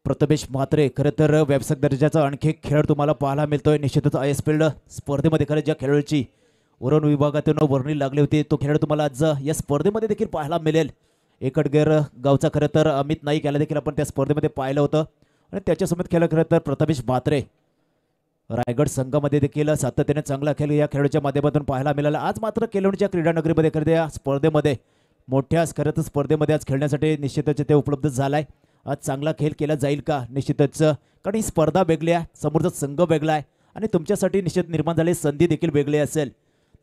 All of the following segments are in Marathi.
प्रथमेश म्हात्रे खरं तर व्यावसायिक दर्जाचा आणखी एक खेळ तुम्हाला पाहायला मिळतोय. निश्चितच आय एस पी एल स्पर्धेमध्ये खरं ज्या खेळाडूची उरण विभागातून वर्णी लागली होती तो खेळ तुम्हाला आज या स्पर्धेमध्ये देखील पाहायला मिळेल. एकटगेर गावचा खरं तर अमित नाईक याला देखील आपण त्या स्पर्धेमध्ये पाहिलं होतं आणि त्याच्यासोबत खेळ खरं तर प्रथमेश म्हात्रे रायगड संघामध्ये देखील सातत्याने चांगला खेळ या खेळाडूच्या माध्यमातून पाहायला मिळाला. आज मात्र केलवणच्या क्रीडा नगरीमध्ये खरं या स्पर्धेमध्ये मोठ्या खरं तर स्पर्धेमध्ये आज खेळण्यासाठी निश्चितच ते उपलब्ध झालाय. आज चांगला खेळ केला जाईल का निश्चितच, कारण ही स्पर्धा वेगळी आहे, समोरचा संघ वेगळा आहे आणि तुमच्यासाठी निश्चित निर्माण झालेली संधी देखील वेगळी असेल.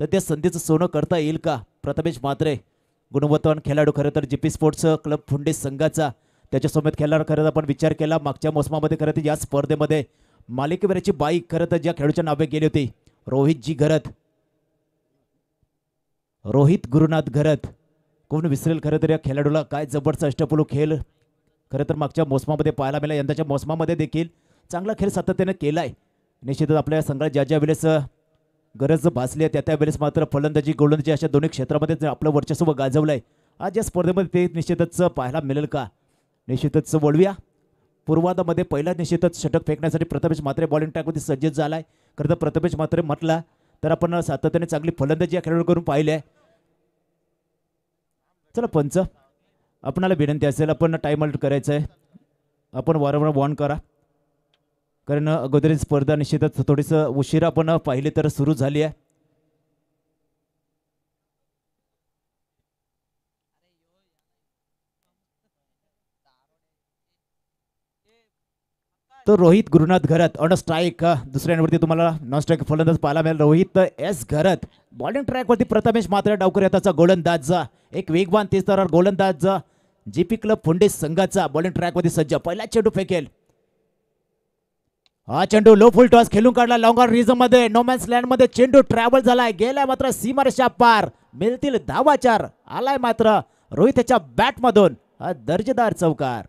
तर त्या संधीचं सोनं करता येईल का प्रथमेश म्हात्रे गुणवत्तावान खेळाडू खरं तर जीपी स्पोर्ट्स क्लब फुंडे संघाचा त्याच्यासोबत खेळणार. खरं आपण विचार केला मागच्या मोसमामध्ये खरं तर या स्पर्धेमध्ये मालिकेवरची बाईक खरं तर ज्या खेळाडूच्या नावे गेली होती रोहितजी घरत, रोहित गुरुनाथ घरत, कोण विसरेल खरं तर या खेळाडूला. काय जबरदस्त अष्टपैलू खेळ खरं तर मागच्या मोसमामध्ये पाहायला मिळाला. यंदाच्या मोसमामध्ये देखील चांगला खेळ सातत्याने केलाय. निश्चितच आपल्या संघाला ज्या ज्या वेळेस गरज भासली आहे त्या वेळेस मात्र फलंदाजी गोलंदाजी अशा दोन्ही क्षेत्रामध्ये आपलं वर्चस्व गाजवलंय. आज या स्पर्धेमध्ये ते निश्चितच पाहायला मिळेल का. निश्चितच वळूया पूर्वार्धामध्ये पहिला निश्चितच षटक फेकण्यासाठी प्रथमेश म्हात्रे बॉलिंग ट्रॅकमध्ये सज्ज झालाय. खरं तर प्रथमेश म्हात्रे म्हटला तर आपण सातत्याने चांगली फलंदाजी या खेळाडू करून पाहिली आहे. चला पंच आपणाला विनंती असेल आपण टाइम आउट करायचं आहे, आपण वारंवार वॉर्न करा, कारण अगोदर स्पर्धा निश्चितच थोडीसं उशिरा आपण पाहिली तर सुरू झाली आहे. तो रोहित गुरुनाथ घरत ऑन स्ट्राईक, दुसऱ्या एंडवरती तुम्हाला नॉन स्ट्राईक फलंदाज पाहायला मिळेल रोहित एस घरत. बॉलिंग ट्रॅकवरती प्रथमेश मात्र डावकर याचा गोलंदाज, एक वेगवान तेज तरार गोलंदाज जीपी क्लब फुंडे संघाचा बॉलिंग ट्रॅकवरती सज्ज. पहिला चेंडू फेकेल, हा चेंडू लो फुल टॉस खेळून काढला लॉंग ऑन रिझम मध्ये, नोमॅन्स लँड मध्ये चेंडू ट्रॅव्हल झालाय, गेलाय मात्र सीमारेषा पार, मिळतील धावाचार. आलाय मात्र रोहित याच्या बॅट मधून हा दर्जेदार चौकार.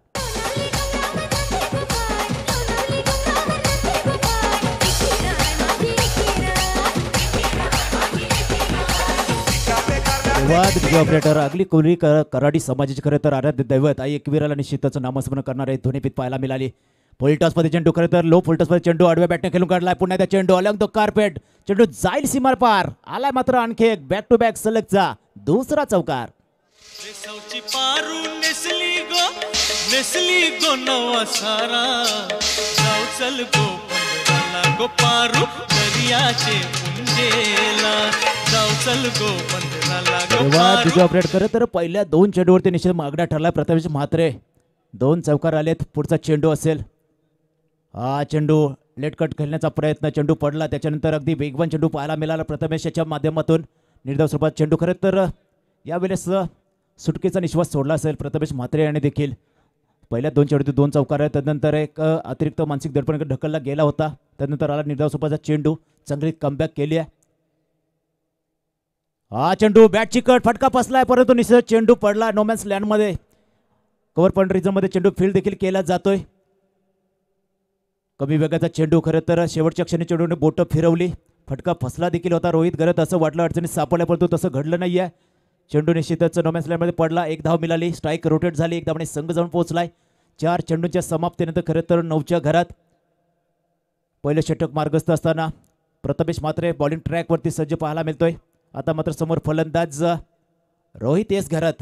ऑपरेटर अगली कोली कराडी समाजाची खरं तर आराध्य दैवत आई एकवीराला निश्चितच नामस्मरण करणारे ध्वनिपीत पाहायला मिळाली. फुलटॉस मध्ये चेंडू खरं तर लो फुलटॉस मध्ये चेंडू आडव्या बॅटने खेळून काढलाय. पुन्हा त्या चेंडू अलंग तो कार्पेट, चेंडू जाईल सीमार पार, आलाय मात्र आणखी एक बॅक टू बॅक सलगचा दुसरा चौकार. नेसली गो नवा सारा जाऊ चल गो पंधराला गो पारू दर्याचे पुंजेला जाऊ चल गो पंधराला गो पारू. ऑपरेट खरं तर पहिल्या दोन चेंडूवरती निश्चित मागण्या ठरला प्रथमेश म्हात्रे, दोन चौकार आलेत. पुढचा चेंडू असेल, हा चेंडू लेट कट खेळण्याचा प्रयत्न, चेंडू पडला. त्याच्यानंतर अगदी वेगवान चेंडू पाहायला मिळाला प्रथमेश याच्या माध्यमातून. निर्धाव स्वरूपात चेंडू खरं तर यावेळेस सुटकेचा निश्वास सोडला असेल प्रथमेश म्हात्रे याने देखील. पहिल्या दोन चेंडू दोन चौकार आहेत, त्यानंतर एक अतिरिक्त मानसिक दडपण ढकलला गेला होता. त्यानंतर आला निर्धाव स्वरूपाचा चेंडू, चांगली कमबॅक केली आहे. हा चेंडू बॅटची कट फटका बसलाय, परंतु निश्चित चेंडू पडला नोमॅन्स लँड मध्ये. कव्हर पॉईंट रिझम मध्ये चेंडू फील्ड देखील केला जातोय. कमी वेगाचा चेंडू खरं तर शेवटच्या क्षणी चेंडूने बोट फिरवली, फटका फसला देखील होता रोहित घरत असं वाटलं अडचणीत सापडल्या, परंतु तसं घडलं नाहीये. चेंडू निश्चितच नोमॅन्स लँड मध्ये पडला. एक धाव मिळाली, स्ट्राईक रोटेट झाली, एक धावने संघ जाऊन पोहोचलाय. 4 चेंडूंच्या समाप्तीनंतर खरं तर 9च्या घरात पहिलं षटक मार्गस्थ असताना प्रथमेश म्हात्रे बॉलिंग ट्रॅक वरती सज्ज पाहायला मिळतोय. आता मात्र समोर फलंदाज रोहित एस घरत.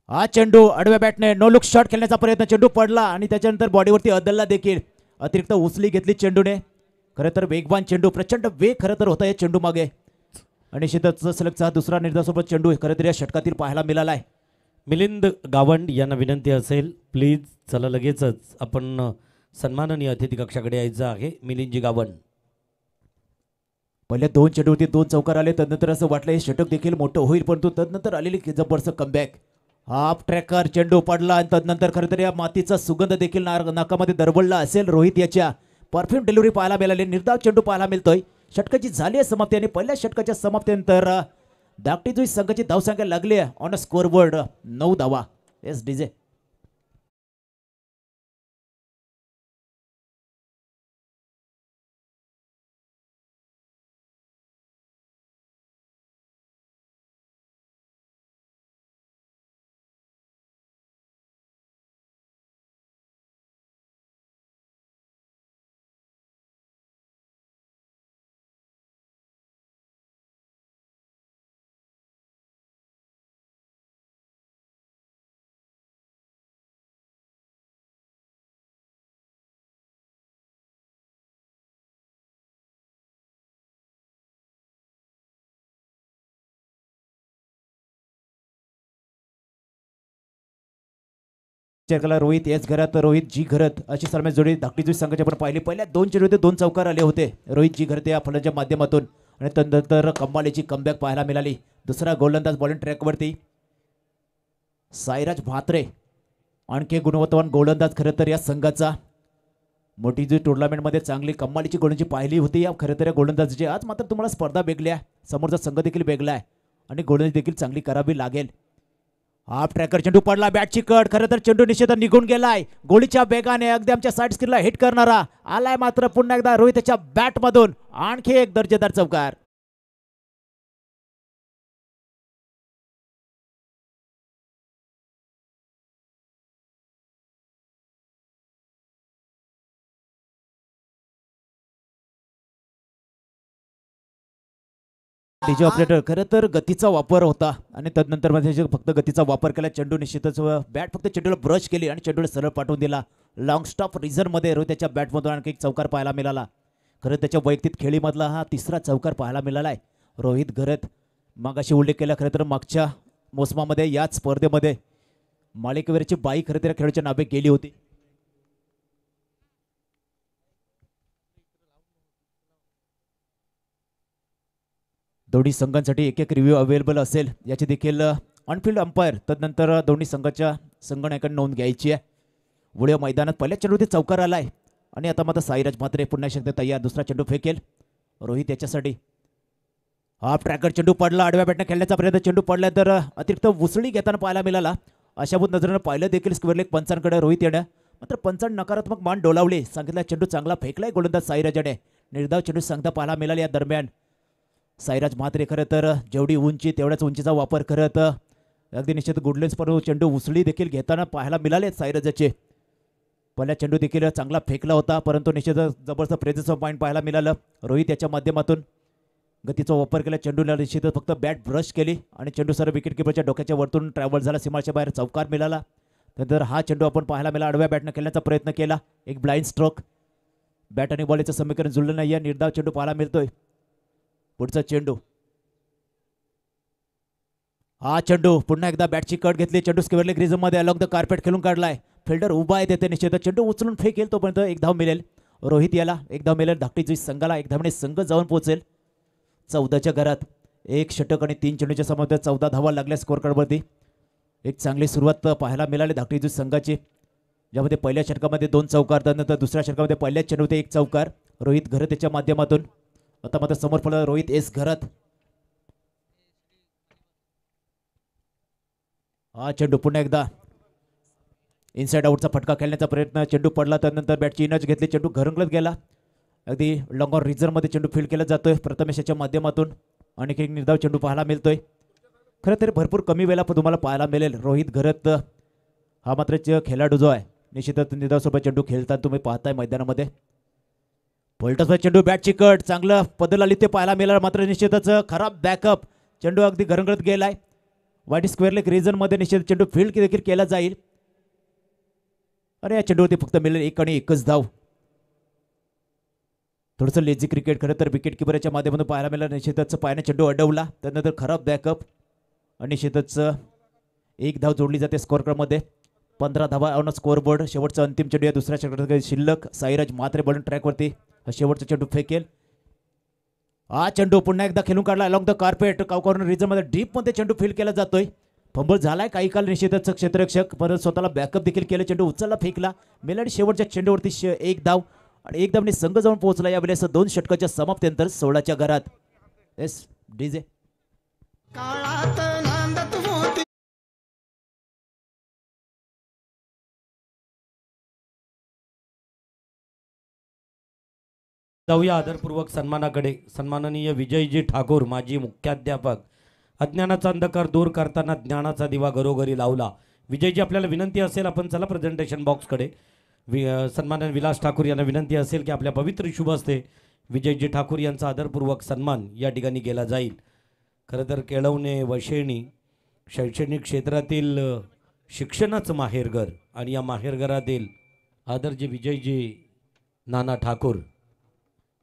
हा चेंडू आडव्या बॅटने नो लुक शॉट खेळण्याचा प्रयत्न, चेंडू पडला आणि त्याच्यानंतर बॉडीवरती अदलला देखील, अतिरिक्त उचली घेतली चेंडूने. खरं तर वेगवान चेंडू, प्रचंड वेग खरं तर होता या चेंडू मागे आणि निश्चितच सलगचा दुसरा निर्धारसोबत चेंडू खरं तर या षटकातील पाहायला मिळाला आहे. मिलिंद गावंड यांना विनंती असेल प्लीज चला लगेचच आपण सन्माननीय अतिथी कक्षाकडे यायचं आहे. मिलिंदजी गावंड. पहिल्या दोन चेंडूवरती दोन चौकार आले, तदनंतर असं वाटलं हे षटक देखील मोठं होईल, परंतु तदनंतर आलेली जबरदस्त कमबॅक. हाफ ट्रॅकर चेंडू पडला आणि तदनंतर खरं तर या मातीचा सुगंध देखील नाकामध्ये दरवळला असेल रोहित याच्या. परफ्यूम डिलिव्हरी पाहायला मिळाली, निर्धाव चेंडू पाहायला मिळतोय. षटकाची झाली आहे समाप्ती आणि पहिल्या षटकाच्या समाप्तीनंतर धाकटी संघाची धावसंख्या लागली आहे ऑन अ स्कोर बोर्ड 9 धावा. एस डीजे. चेकला रोहित एस घरात रोहित जी घरत अशी सलमान जोडी धाकटी जोडी संघाची आपण पाहिली. पहिल्या 2 चेंडू होते 2 चौकार आले होते रोहित जी घरत या फलंदाच्या माध्यमातून आणि त्यानंतर कमालीची कमबॅक पाहायला मिळाली. दुसरा गोलंदाज बॉलिंग ट्रॅकवरती साईराज म्हात्रे आणखी गुणवत्तावान गोलंदाज खरं तर या संघाचा. मोठी जी टुर्नामेंटमध्ये चांगली कमालीची गोलंदाजी पाहिली होती या खरं तर या गोलंदाजीची. आज मात्र तुम्हाला स्पर्धा वेगळ्या समोरचा संघ देखील वेगळा आहे आणि गोलंदाजी देखील चांगली करावी लागेल. हाफ ट्रॅकर चेंडू पडला बॅटची कट. खरं तर चेंडू निषेध निघून गेलाय. गोळीच्या वेगाने अगदी आमच्या साईड स्क्रीनला हिट करणारा आलाय मात्र पुन्हा एकदा रोहितच्या बॅटमधून आणखी एक दर्जेदार चौकार. डीजे ऑपरेटर खरं तर गतीचा वापर होता आणि त्यानंतर मध्ये फक्त गतीचा वापर केला. चेंडू निश्चितच बॅट फक्त चेंडूला ब्रश केली आणि चेंडूला सरळ पाठवून दिला. लॉंग स्टॉप रिझनमध्ये रोहित त्याच्या बॅटमधून आणखी एक चौकार पाहायला मिळाला. खरं त्याच्या वैयक्तिक खेळीमधला हा तिसरा चौकार पाहायला मिळाला आहे. रोहित घरत मागाशी उल्लेख केला खरं तर मागच्या मोसमामध्ये याच स्पर्धेमध्ये मालिकेवरची बाई खरं तर खेळाच्या नावे गेली होती. दोन्ही संघांसाठी एक एक रिव्ह्यू अवेलेबल असेल याची देखील ऑनफिल्ड अंपायर तदनंतर दोन्ही संघाच्या संगणकाने नोंद घ्यायची आहे. पुढे मैदानात पहिल्या चेंडूवरती चौकार आलाय आणि आता मात्र साईराज मात्र पुन्हा शकते तयार. दुसरा चेंडू फेकेल रोहित याच्यासाठी. हाफ ट्रॅकर चेंडू पडला. आडव्या बॅटने खेळण्याचा प्रयत्न चेंडू पडला तर अतिरिक्त उसळी घेताना पाहायला मिळाला. अशाभूत नजरेनं पाहिलं देखील स्क्वेअर लेग पंचांकडे रोहित येणं मात्र पंचांनी नकारात्मक मान डोलावली. सांगितला चेंडू चांगला फेकलाय गोलंदाज साईराजाने. निर्धाव चेंडू सांगता पाहायला मिळाला. या दरम्यान साईराज म्हात्रे खरं तर जेवढी उंची तेवढ्याच उंचीचा वापर करत अगदी निश्चित गुडलेन्स पण चेंडू उसळी देखील घेताना पाहायला मिळाले साईराजाचे. पहिला चेंडू देखील चांगला फेकला होता परंतु निश्चित जबरदस्त प्रेझेन्स पॉईंट पाहायला मिळालं. रोहित याच्या माध्यमातून गतीचा वापर केला. चेंडूला निश्चित फक्त बॅट ब्रश केली आणि चेंडू सर विकेट किपरच्या डोक्याच्या वरतून ट्रॅव्हल झाला. सीमाच्या बाहेर चौकार मिळाला. त्यानंतर हा चेंडू आपण पाहायला मिळाला. आडव्या बॅटने खेळण्याचा प्रयत्न केला. एक ब्लाइंड स्ट्रोक. बॅट आणि बॉलीचं समीकरण जुळलं नाही. या निर्धाव चेंडू पाहायला मिळतोय. पुढचा चेंडू. हा चेंडू पुन्हा एकदा बॅटची कट घेतली. चेंडू स्क्वेअर लेग रिझममध्ये अलॉंग द कार्पेट खेळून काढलाय. फिल्डर उभा आहे तेथे निश्चित चेंडू उचलून फेकेल तोपर्यंत एक धाव मिळेल. रोहित याला एक धाव मिळेल. धाकटी संघाला एक धावने संघ जाऊन पोहोचेल 14च्या घरात. एक षटक आणि 3 चेंडूच्या समोर 14 धावा लागल्या स्कोअर कार्डवरती. एक चांगली सुरुवात पाहायला मिळाली धाकटी संघाची ज्यामध्ये पहिल्या षटकामध्ये 2 चौकार त्यानंतर दुसऱ्या षटकामध्ये पहिल्याच चेंडूमध्ये 1 चौकार रोहित घरत त्याच्या माध्यमातून. आता मात्र समोर पडला रोहित एस घरत. हा चेंडू पुन्हा एकदा इनसाइड आउटचा फटका खेळण्याचा प्रयत्न. चेंडू पडला त्यानंतर बॅटची इनच घेतली. चेंडू घरंगलत गेला. अगदी लॉंग ऑन रिझनमध्ये चेंडू फील्ड केला जातोय प्रथमेश याच्या माध्यमातून. आणि एक निर्धाव चेंडू पाहायला मिळतोय. खरं तर भरपूर कमी वेळेला तुम्हाला पाहायला मिळेल. रोहित घरत हा मात्र खेळाडू जो आहे निश्चितच निर्धाव स्वरूपात चेंडू खेळताना तुम्ही पाहताय मैदानामध्ये. पलटस चेंडू बॅटची कट चांगलं बदल आली ते पाहायला मिळालं मात्र निश्चितच खराब बॅकअप. चेंडू अगदी घरंगळत गेलाय. वाईट स्क्वेअर लेग रिजनमध्ये निश्चित चेंडू फील्ड देखील केला जाईल आणि या चेंडूवरती फक्त मिळेल 1 आणि 1च धाव. थोडंसं लेझी क्रिकेट खरं तर विकेट किपरच्या माध्यमातून पाहायला मिळालं. निश्चितच पायाने चेंडू अडवला त्यानंतर खराब बॅकअप आणि निश्चितच 1 धाव जोडली जाते स्कोअर कार्डमध्ये. 15 धावा ऑन स्कोअर बोर्ड. शेवटचा अंतिम चेंडू या दुसऱ्या षटकात शिल्लक. साईराज म्हात्रे बॉलिंग ट्रॅकवरती. शेवटचा चेंडू फेकेल. हा चेंडू पुन्हा एकदा खेळून काढला अलॉंग द कार्पेट. कॉर्नर रिजनमध्ये डीपमध्ये चेंडू फील्ड केला जातोय. फंबल झालाय काही काल निश्चितच क्षेत्ररक्षक परत स्वतःला बॅकअप देखील केलं. चेंडू उचलला फेकला मेलाडी. शेवटच्या चेंडूवरती 1 धाव आणि 1 धावने संघ जाऊन पोहोचला. यावेळेस 2 षटकाच्या समाप्तीनंतर 16च्या घरात. एस डीजे जाऊया आदरपूर्वक सन्मानाकडे. सन्माननीय विजयजी ठाकूर माजी मुख्याध्यापक. अज्ञानाचा अंधकार दूर करताना ज्ञानाचा दिवा घरोघरी लावला. विजयजी आपल्याला विनंती असेल आपण चला प्रेझेंटेशन बॉक्सकडे. सन्माननीय विलास ठाकूर यांना विनंती असेल की आपल्या पवित्र शुभ हस्ते विजयजी ठाकूर यांचा आदरपूर्वक सन्मान या ठिकाणी केला जाईल. खरं तर केळवणे वशेणी शैक्षणिक क्षेत्रातील शिक्षणाचं माहेरघर आणि या माहेरघरातील आदरजी विजयजी नाना ठाकूर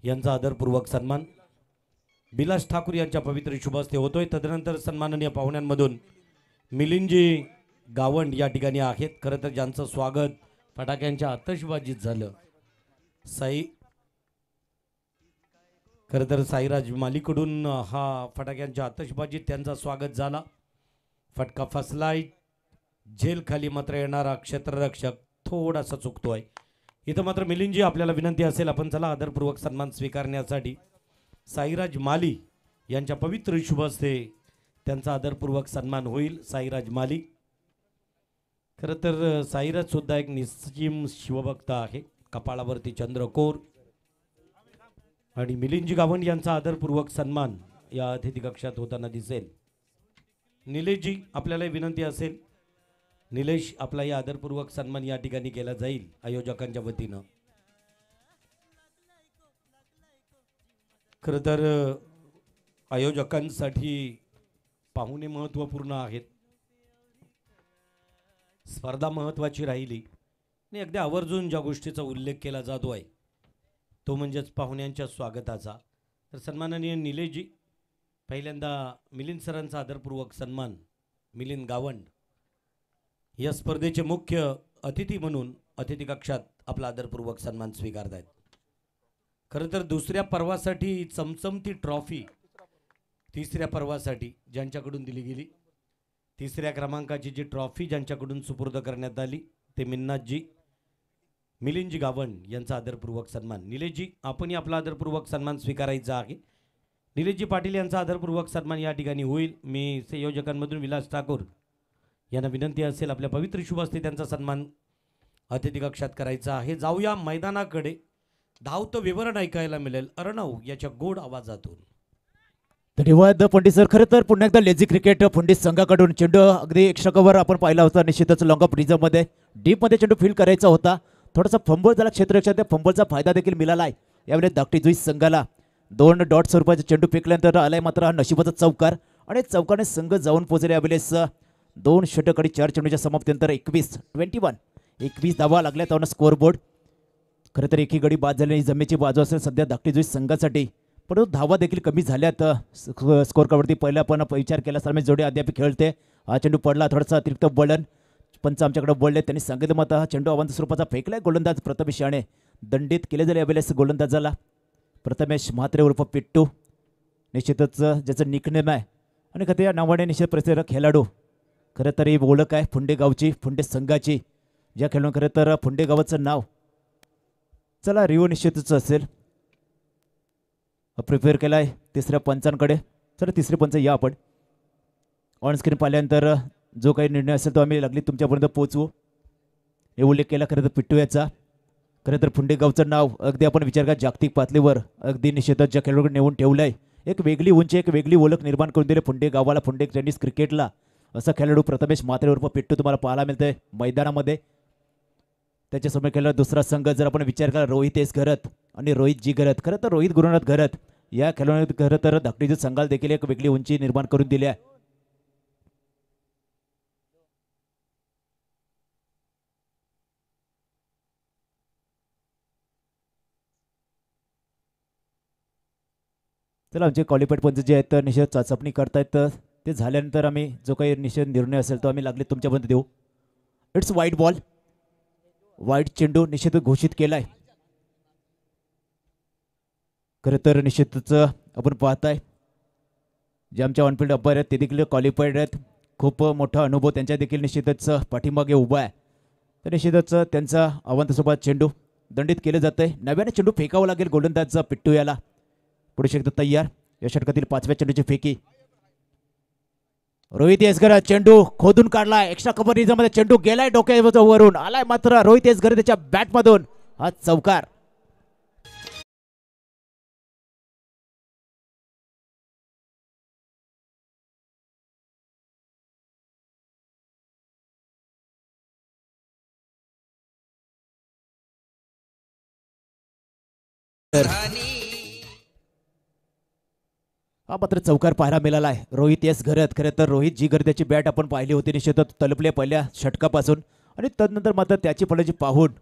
यांचा आदरपूर्वक सन्मान विलास ठाकूर यांच्या पवित्र शुभ हस्ते होतोय. तदनंतर सन्माननीय पाहुण्यांमधून मिलिंदजी गावंड या ठिकाणी आहेत. खरं तर ज्यांचं स्वागत फटाक्यांच्या आतषबाजीत झालं. खरं तर साईराज मालीकडून हा फटाक्यांच्या आतषबाजीत त्यांचा स्वागत झाला. फटका फसलाय झेल खाली. मात्र येणारा क्षेत्ररक्षक थोडासा चुकतोय. इथं मात्र मिलिंदजी आपल्याला विनंती असेल आपण चला आदरपूर्वक सन्मान स्वीकारण्यासाठी साईराज माली यांच्या पवित्र शुभ हस्ते त्यांचा आदरपूर्वक सन्मान होईल. साईराज माली खरं तर साईराज सुद्धा एक निस्सीम शिवभक्त आहे. कपाळावरती चंद्रकोर आणि मिलिंदजी गावंड यांचा आदरपूर्वक सन्मान या अतिथी कक्षात होताना दिसेल. निलेशजी आपल्याला विनंती असेल निलेश आपला या आदरपूर्वक सन्मान या ठिकाणी केला जाईल आयोजकांच्या वतीनं. खरं तर आयोजकांसाठी पाहुणे महत्त्वपूर्ण आहेत. स्पर्धा महत्त्वाची राहिली आणि अगदी आवर्जून ज्या गोष्टीचा उल्लेख केला जातो आहे तो म्हणजेच पाहुण्यांच्या स्वागताचा. तर सन्माननीय निलेशजी पहिल्यांदा मिलिंद सरांचा आदरपूर्वक सन्मान. मिलिंद गावंड या स्पर्धेचे मुख्य अतिथी म्हणून अतिथी कक्षात आपला आदरपूर्वक सन्मान स्वीकारत आहेत. खरं तर दुसऱ्या पर्वासाठी चमचमती ट्रॉफी तिसऱ्या पर्वासाठी ज्यांच्याकडून दिली गेली. तिसऱ्या क्रमांकाची जी ट्रॉफी ज्यांच्याकडून सुपूर्द करण्यात आली ते मिन्नाथजी मिलिंदजी गावंड यांचा आदरपूर्वक सन्मान. निलेशजी आपणही आपला आदरपूर्वक सन्मान स्वीकारायचा आहे. निलेशजी पाटील यांचा आदरपूर्वक सन्मान या ठिकाणी होईल. मी संयोजकांमधून विलास ठाकूर यांना विनंती असेल आपल्या पवित्र शुभ हस्ते त्यांचा सन्मान अतिथी कक्षात करायचा आहे. जाऊया मैदानाकडे. धावतं विवरण ऐकायला मिळेल अर्णव याच्या गोड आवाजातून. धन्यवाद पंडित सर. खरं तर पुन्हा एकदा लेझी क्रिकेट पंडित संघाकडून चेंडू अगदी एक्स्ट्रा कव्हर आपण पाहिला होता. निश्चितच लॉंग ऑफ रिझर्वमध्ये डीपमध्ये चेंडू फील्ड करायचा होता. थोडासा फंबल झाला क्षेत्ररक्षक. त्या फंबलचा फायदा देखील मिळाला आहे. यावेळी धाकटी जुई संघाला 2 डॉट स्वरूपाचे चेंडू फेकल्यानंतर आलाय मात्र हा नशिबाचा चौकार आणि चौकाने संघ जाऊन पोहोचले. यावेळेस 2 षटक 4 चेंडूच्या समाप्तीनंतर 21 धावा लागल्या त्यावर स्कोअरबोर्ड. खरं तर एकी गडी बाद झाली जमेची बाजू असेल सध्या धाकटी जुई संघासाठी. परंतु धावा देखील कमी झाल्यात स्कोअर कार्डवरती. पहिला आपण विचार केला सर जोडी अद्याप खेळते. हा चेंडू पडला थोडासा अतिरिक्त बॉलर पंच आमच्याकडे बोलले. त्यांनी सांगितलं मत हा चेंडू अवंत स्वरूपाचा फेकलाय. गोलंदाज प्रथमेश याने दंडित केले झाले. यावेळेस गोलंदाजाला प्रथमेश म्हात्रे उर्फ पिट्टू निश्चितच ज्याचं निकनेम आहे आणि कधी या नावाने निश्चित प्रसिद्ध खेळाडू. खरं तर ही ओळख आहे फुंडे गावची फुंडे संघाची. ज्या खेळून खरं तर फुंडे गावाचं नाव चला रिओ निश्चितच असेल. प्रिपेअर केला आहे तिसऱ्या पंचांकडे. चला तिसरे पंच या आपण ऑन स्क्रीन पाहिल्यानंतर जो काही निर्णय असेल तो आम्ही लागली तुमच्यापर्यंत पोहोचवू हे उल्लेख केला. खरं तर पिट्टू याचा. खरं तर फुंडे गावचं नाव अगदी आपण विचार करा जागतिक पातळीवर अगदी निश्चितच ज्या खेळाडूकडे नेऊन ठेवलं आहे. एक वेगळी उंची एक वेगळी ओळख निर्माण करून दिली फुंडे गावाला फुंडे टेनिस क्रिकेटला. असा खेळाडू प्रथमेश म्हात्रे उर्फ पिट्टू तुम्हाला पाहायला मिळतंय मैदानामध्ये. त्याच्यासमोर खेळला दुसरा संघ जर आपण विचार केला रोहित एस घरत आणि रोहित जी घरत. खरं तर रोहित गुरुनाथ घरत या खेळाडू खरं तर धाकटीच्या संघाला देखील एक वेगळी उंची निर्माण करून दिली आहे. चला आमचे क्वालिफाईड पंच जे आहेत निश्चित चाचपणी करतायत. ते झाल्यानंतर आम्ही जो काही निश्चित निर्णय असेल तो आम्ही लागले तुमच्यापर्यंत देऊ. इट्स वाईट बॉल. वाईट चेंडू निश्चित घोषित केलाय. खरं तर निश्चितच आपण पाहताय जे आमच्या ऑनफिल्ड अंपायर आहेत ते देखील क्वालिफाईड आहेत. खूप मोठा अनुभव त्यांच्या देखील निश्चितच पाठीमागे उभा आहे. तर निश्चितच त्यांचा अवंतसोबत चेंडू दंडित केले जाते. नव्याने चेंडू फेकावं लागेल गोलंदाजचा पिट्टू याला. पुढे शकतो तयार. या षटकातील 5व्या चेंडूची फेकी. रोहित येसगर चेंडू खोदून काढला. एक्स्ट्रा कव्हर रिझनमध्ये चेंडू गेलाय डोक्यावरून आलाय मात्र रोहित येसगर त्याच्या बॅटमधून हा चौकार. हा मात्र चौकार पाहायला मिळाला आहे. रोहित एस घरत. खरं तर रोहित जी घर त्याची बॅट आपण पाहिली होती निश्चितच तलपले पहिल्या षटकापासून आणि तदनंतर मात्र त्याची फलंदाजी पाहून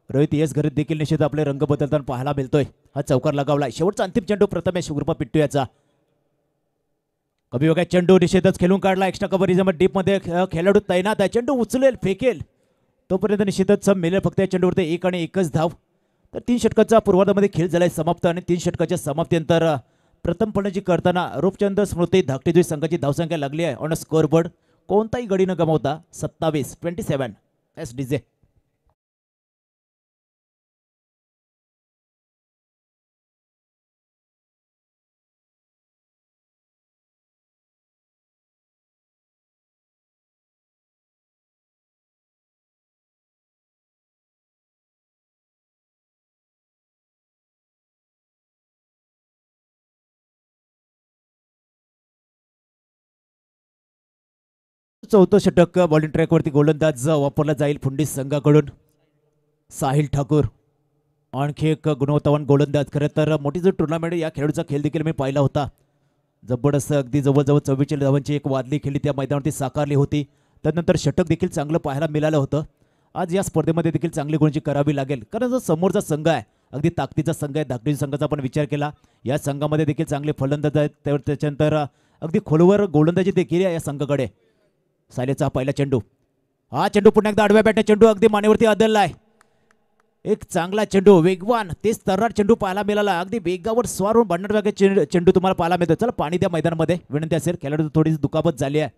रोहित एस घरत देखील निश्चित आपले रंग बदलताना पाहायला मिळतोय. हा चौकार लगावलाय. शेवटचा अंतिम चेंडू प्रथमेश उर्फ पिट्टू याचा. कमी वेगात चेंडू निषेधच खेळून काढला. एक्स्ट्रा कव्हरेजमध्ये डीपमध्ये खेळाडू तैनात आहे. चेंडू उचलेल फेकेल तोपर्यंत निश्चितच मिळेल फक्त या चेंडूवरती एक आणि एकच धाव. तर 3 षटकाचा पूर्वार्धामध्ये खेळ झालाय समाप्त आणि 3 षटकाच्या समाप्तीनंतर प्रथम फलंदाजी करताना रूपचंद स्मृती धाकटी संघाची धावसंख्या लागली आहे ऑन स्कोअर बोर्ड कोणताही गडी न गमावता 27-27. एस डीजे चौथं षटक बॉलिंग ट्रॅकवरती गोलंदाज वापरला जाईल फुंडीस संघाकडून. साहिल ठाकूर आणखी एक गुणवत्तावान गोलंदाज. खरं तर मोठी जो टुर्नामेंट या खेळाडूचा खेळ देखील मी पाहिला होता. जबरदस्त अगदी जवळजवळ 44 धावांची एक वादली खेळी त्या मैदानावरती साकारली होती. त्यानंतर षटक देखील चांगलं पाहायला मिळालं होतं. आज या स्पर्धेमध्ये देखील चांगली गुणांची करावी लागेल कारण जो समोरचा संघ आहे अगदी ताकदीचा संघ आहे. धाकटी संघाचा आपण विचार केला या संघामध्ये देखील चांगले फलंदाज आहेत. त्याच्यानंतर अगदी खोलवर गोलंदाजी देखील आहे या संघाकडे. सायलेचा पहिला चेंडू. हा चेंडू पुन्हा एकदा आडव्या बॅटने चेंडू अगदी मानेवरती आदळलाय. एक चांगला चेंडू वेगवान तेच तर्रार चेंडू पाहायला मिळाला. अगदी वेगावर स्वार होऊन बनणार चेंडू तुम्हाला पाहायला मिळतो. चला पाणी द्या मैदानामध्ये विनंती असेल. खेळाडू थोडीशी दुखापत झाली आहे.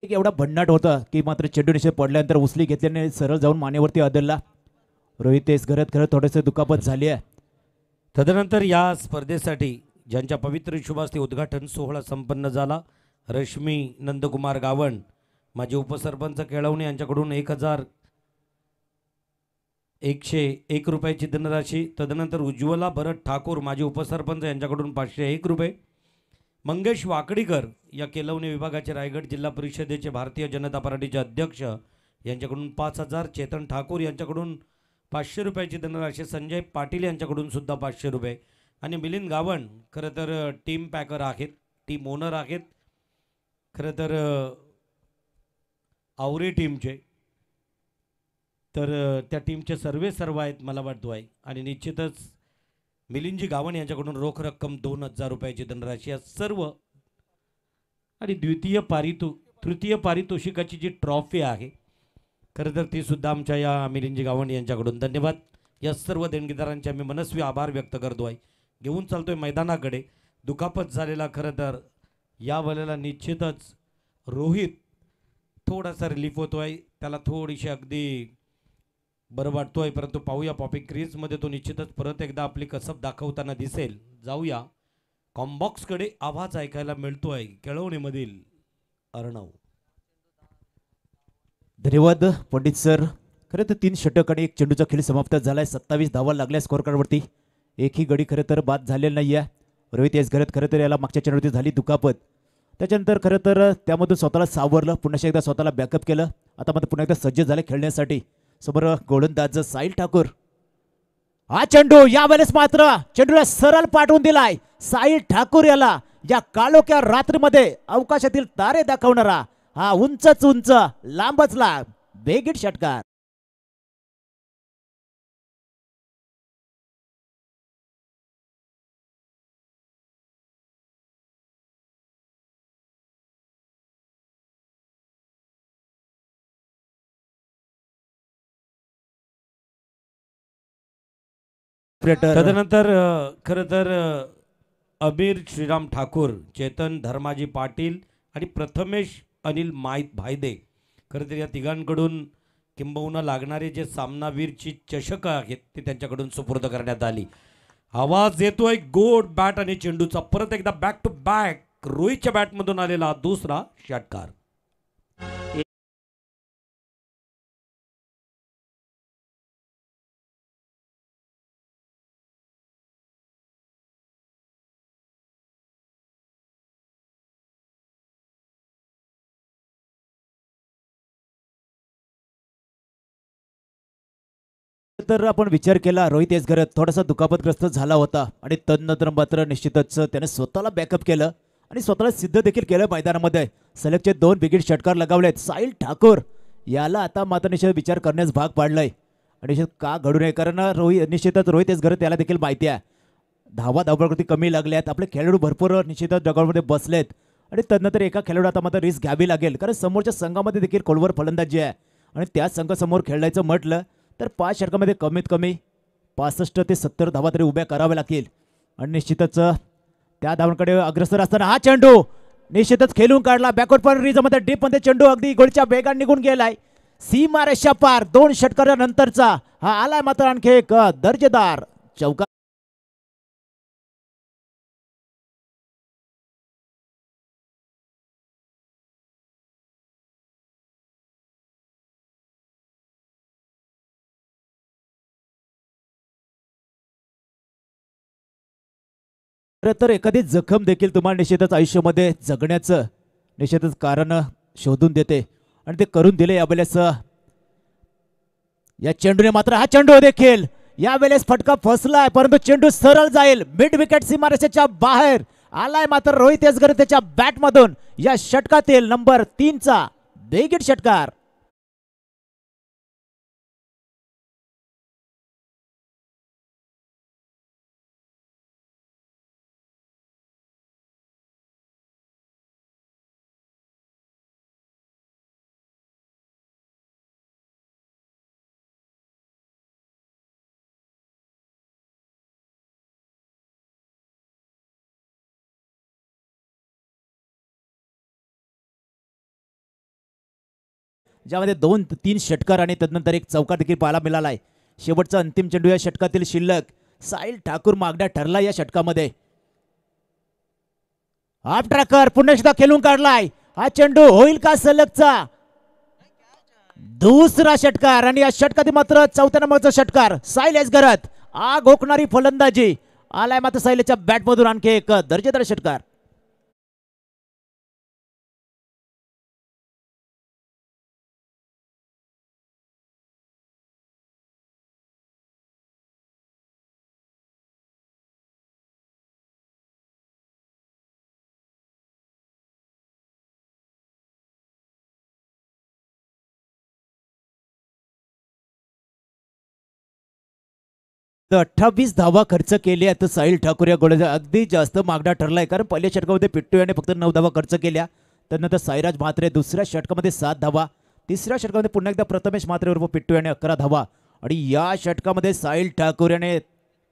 एवढा भन्नाट होता की मात्र चेंडू निषेध पडल्यानंतर उचली घेतल्याने सरळ जाऊन मानेवरती आदळला. रोहित तेच घरात खरं थोडेसे दुखापत झाली आहे. तदनंतर या स्पर्धेसाठी ज्यांच्या पवित्र शुभास्ती उद्घाटन सोहळा संपन्न झाला रश्मी नंदकुमार गावण माजी उपसरपंच केळवणे यांच्याकडून 1,101 रुपयाची धनराशी. तदनंतर उज्ज्वला भरत ठाकूर माजी उपसरपंच यांच्याकडून 501 रुपये. मंगेश वाकडीकर या केलवणे विभागाचे रायगड जिल्हा परिषदेचे भारतीय जनता पार्टीचे अध्यक्ष यांच्याकडून 5,000. चेतन ठाकूर यांच्याकडून 500 रुपयाची धनराशी. संजय पाटील यांच्याकडून सुद्धा 500 रुपये. आणि मिलिंद गावण खरं तर टीम पॅकर आहेत टीम ओनर आहेत खरं तर आवरे टीमचे. तर त्या टीमचे सर्व आहेत मला वाटतो आहे. आणि निश्चितच मिलिंदजी गावण यांच्याकडून रोख रक्कम 2,000 रुपयाची धनराशी या सर्व. आणि तृतीय पारितोषिकाची जी ट्रॉफी आहे खरं तर ती सुद्धा आमच्या या मिलिंदजी गावण यांच्याकडून. धन्यवाद. या सर्व देणगीदारांचे आम्ही मनस्वी आभार व्यक्त करतो आहे. घेऊन चालतोय मैदानाकडे. दुखापत झालेला खरं तर या वेळेला निश्चितच रोहित थोडासा रिलीफ होतो आहे. त्याला थोडीशी अगदी बरं वाटतो आहे. परंतु पाहूया पॉपिंग क्रीजमध्ये तो निश्चितच परत एकदा आपली कसब दाखवताना दिसेल. जाऊया कॉम्बॉक्सकडे. आवाज ऐकायला मिळतो आहे केळवणीमधील अर्णव. धन्यवाद पंडित सर. खरं तर 3 षटक आणि 1 चेंडूचा खेळ समाप्त झालाय. 27 धावा लागल्या स्कोअर कार्डवरती. एकही गडी खरं तर बाद झालेला नाही आहे. रोहित एस घरात खरं तर याला मागच्या चेंडूवरती झाली दुखापत. त्याच्यानंतर खरं तर त्यामधून स्वतःला सावरलं. पुन्हा एकदा स्वतःला बॅकअप केलं. आता मात्र पुन्हा एकदा सज्ज झाले खेळण्यासाठी. समोर गोलंदाज साहिल ठाकूर. हा चेंडू यावेळेस मात्र चेंडूला सरळ पाठवून दिलाय. साहिल ठाकूर याला या काळोख्या रात्रीमध्ये अवकाशातील तारे दाखवणारा हा उंच लांबच लांब बेगीट षटकार. तदनंतर खरं तर अबीर श्रीराम ठाकूर, चेतन धर्माजी पाटील आणि प्रथमेश अनिल भायदे खरं तर या तिघांकडून किंबहुना लागणारे जे सामनावीरची चषक आहेत ते त्यांच्याकडून सुपूर्द करण्यात आली. आवाज येतोय गोड बॅट आणि चेंडूचा. परत एकदा बॅक टू बॅक रोहितच्या बॅटमधून आलेला दुसरा षटकार. तर आपण विचार केला रोहित एस घरात थोडासा दुखापतग्रस्त झाला होता आणि तदनंतर मात्र निश्चितच त्याने स्वतःला बॅकअप केलं आणि स्वतःला सिद्ध देखील केलं मैदानामध्ये. सलगचे 2 बिगीड षटकार लगावलेत. साहिल ठाकूर याला आता मात्र निश्चित विचार करण्यास भाग पाडलाय. आणि निश्चित का घडू नये, कारण निश्चितच रोहित एस घरत त्याला देखील माहिती आहे. धावकृती कमी लागल्यात, आपले खेळाडू भरपूर निश्चितच डगॉउटमध्ये बसलेत आणि तदनंतर एका खेळाडू आता मात्र रिस्क घ्यावी लागेल, कारण समोरच्या संघामध्ये देखील खोलवर फलंदाजी आहे. आणि त्या संघासमोर खेळायचं म्हटलं तर 5 षटकामध्ये कमीत कमी 65 ते 70 धावा तरी उभ्या कराव्या लागतील. आणि निश्चितच त्या धावांकडे अग्रसर असताना हा चेंडू निश्चितच खेळून काढला. बॅकवर्ड पण रिजमध्ये डीपमध्ये चेंडू अगदी गोलच्या वेगाने निघून गेलाय. सीमारेषा पार 2 षटकारानंतरचा हा आलाय मात्र आणखी एक दर्जेदार चौका. तर एखादी जखम देखील तुम्हाला निश्चितच आयुष्यामध्ये जगण्याचं निश्चितच कारण शोधून देते आणि ते करून दिले यावेळेस. या चेंडूने मात्र हा चेंडू देखील यावेळेस फटका फसलाय, परंतु चेंडू सरळ जाईल मिड विकेट सीमारेषेच्या बाहेर. आलाय मात्र रोहित एसगर त्याच्या बॅट मधून या षटकातील नंबर 3चा बेगीट षटकार. ज्यामध्ये 2-3 षटकार आणि तदनंतर एक चौकार देखील पाहायला मिळालाय. शेवटचा अंतिम चेंडू या षटकातील शिल्लक. साहिल ठाकूर मागण्या ठरला या षटकामध्ये. हाफ ट्रॅकर पुन्हा एकदा खेळून काढलाय. हा चेंडू होईल का सलगचा दुसरा षटकार, आणि या षटकातील मात्र 4थ्या नंबरचा षटकार. साहिल एसगरत आग ओकणारी फलंदाजी. आलाय मात्र साहिलच्या बॅट मधून आणखी एक दर्जेदार षटकार. तर 28 धावा खर्च केल्या तर साहिल ठाकूर या गोलंदाज अगदी जास्त मागणा ठरलाय, कारण पहिल्या षटकामध्ये पिट्टू याने फक्त 9 धावा खर्च केल्या. त्यानंतर साईराज म्हात्रे दुसऱ्या षटकामध्ये 7 धावा, तिसऱ्या षटकामध्ये पुन्हा एकदा प्रथमेश म्हात्रे उर्फ पिट्टू याने 11 धावा, आणि या षटकामध्ये साहिल ठाकूर याने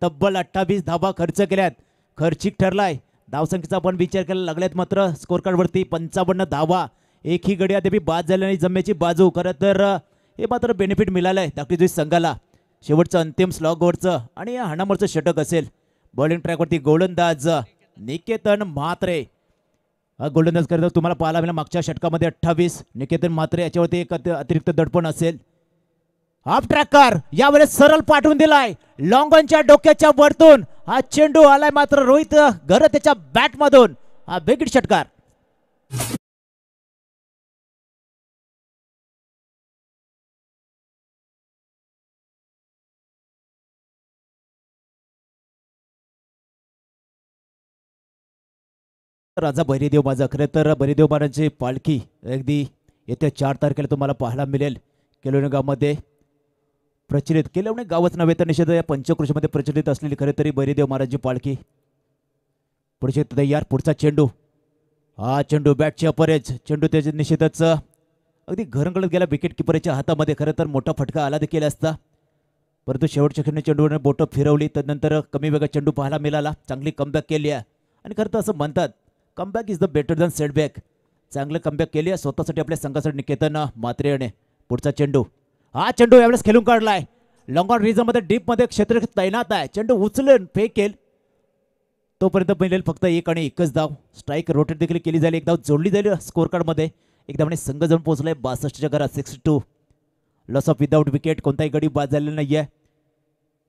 तब्बल 28 धावा खर्च केल्यात. खर्चिक ठरलाय. धावसंख्येचा आपण विचार करायला लागल्यात मात्र स्कोर कार्डवरती 55 धावा. एकही गडी अद्याप बाद झाली नाही जम्म्याची बाजू. खरं तर हे मात्र बेनिफिट मिळालंय दाखली संघाला. शेवटचं अंतिम स्लॉगवरचं आणि या हाणामोरचं षटक असेल. बॉलिंग ट्रॅकवरती गोलंदाज निकेतन म्हात्रे. हा गोलंदाज करता तुम्हाला पाहायला मिळाला मागच्या षटकामध्ये 28. निकेतन म्हात्रे याच्यावरती एक अतिरिक्त दडपण असेल. हाफ ट्रॅकर यावेळेस सरळ पाठवून दिलाय लॉंगॉनच्या डोक्याच्या वरतून. हा चेंडू आलाय मात्र रोहित घर त्याच्या बॅट मधून. हा बेगीट षटकार. राजा भैरीदेव माझा. खरं तर भैरीदेव महाराजांची पालखी अगदी येत्या 4 तारखेला तुम्हाला पाहायला मिळेल केलवणे गावामध्ये. प्रचलित केलवणे गावच नव्हे तर निश्चित या पंचक्रोशीमध्ये प्रचलित असलेली खरे तरी भैरीदेव महाराजांची पालखी. पुढचे तयार. पुढचा चेंडू. हा चेंडू बॅटची अपरेज. चेंडू त्याचे निश्चितच अगदी घरंगळत गेला विकेट किपरच्या हातामध्ये. खरं तर मोठा फटका आला देखील असता, परंतु शेवटच्या खेळी चेंडूने बोटं फिरवली. तदनंतर कमी वेगात चेंडू पाहायला मिळाला. चांगली कमबॅक केली आहे, आणि खरं तर असं म्हणतात comeback is the better than setback. चांगलं कमबॅक केली आहे स्वतःसाठी आपल्या संघासाठी निकेतन म्हात्रे याने. पुढचा चेंडू. हा चेंडू यावेळेस खेळून काढलाय. लॉंगॉन रिजनमध्ये डीपमध्ये क्षेत्र तैनात आहे. चेंडू उचलून फेकेल तोपर्यंत मिळेल फक्त 1 आणि 1च धाव. स्ट्राईक रोटेट देखील केली जाईल. 1 धाव जोडली जाईल स्कोर कार्डमध्ये. एकदा म्हणजे संघ जाऊन पोहोचलाय 62च्या घरात 62. Loss of without wicket. कोणताही गडी बाद झालेला नाहीये.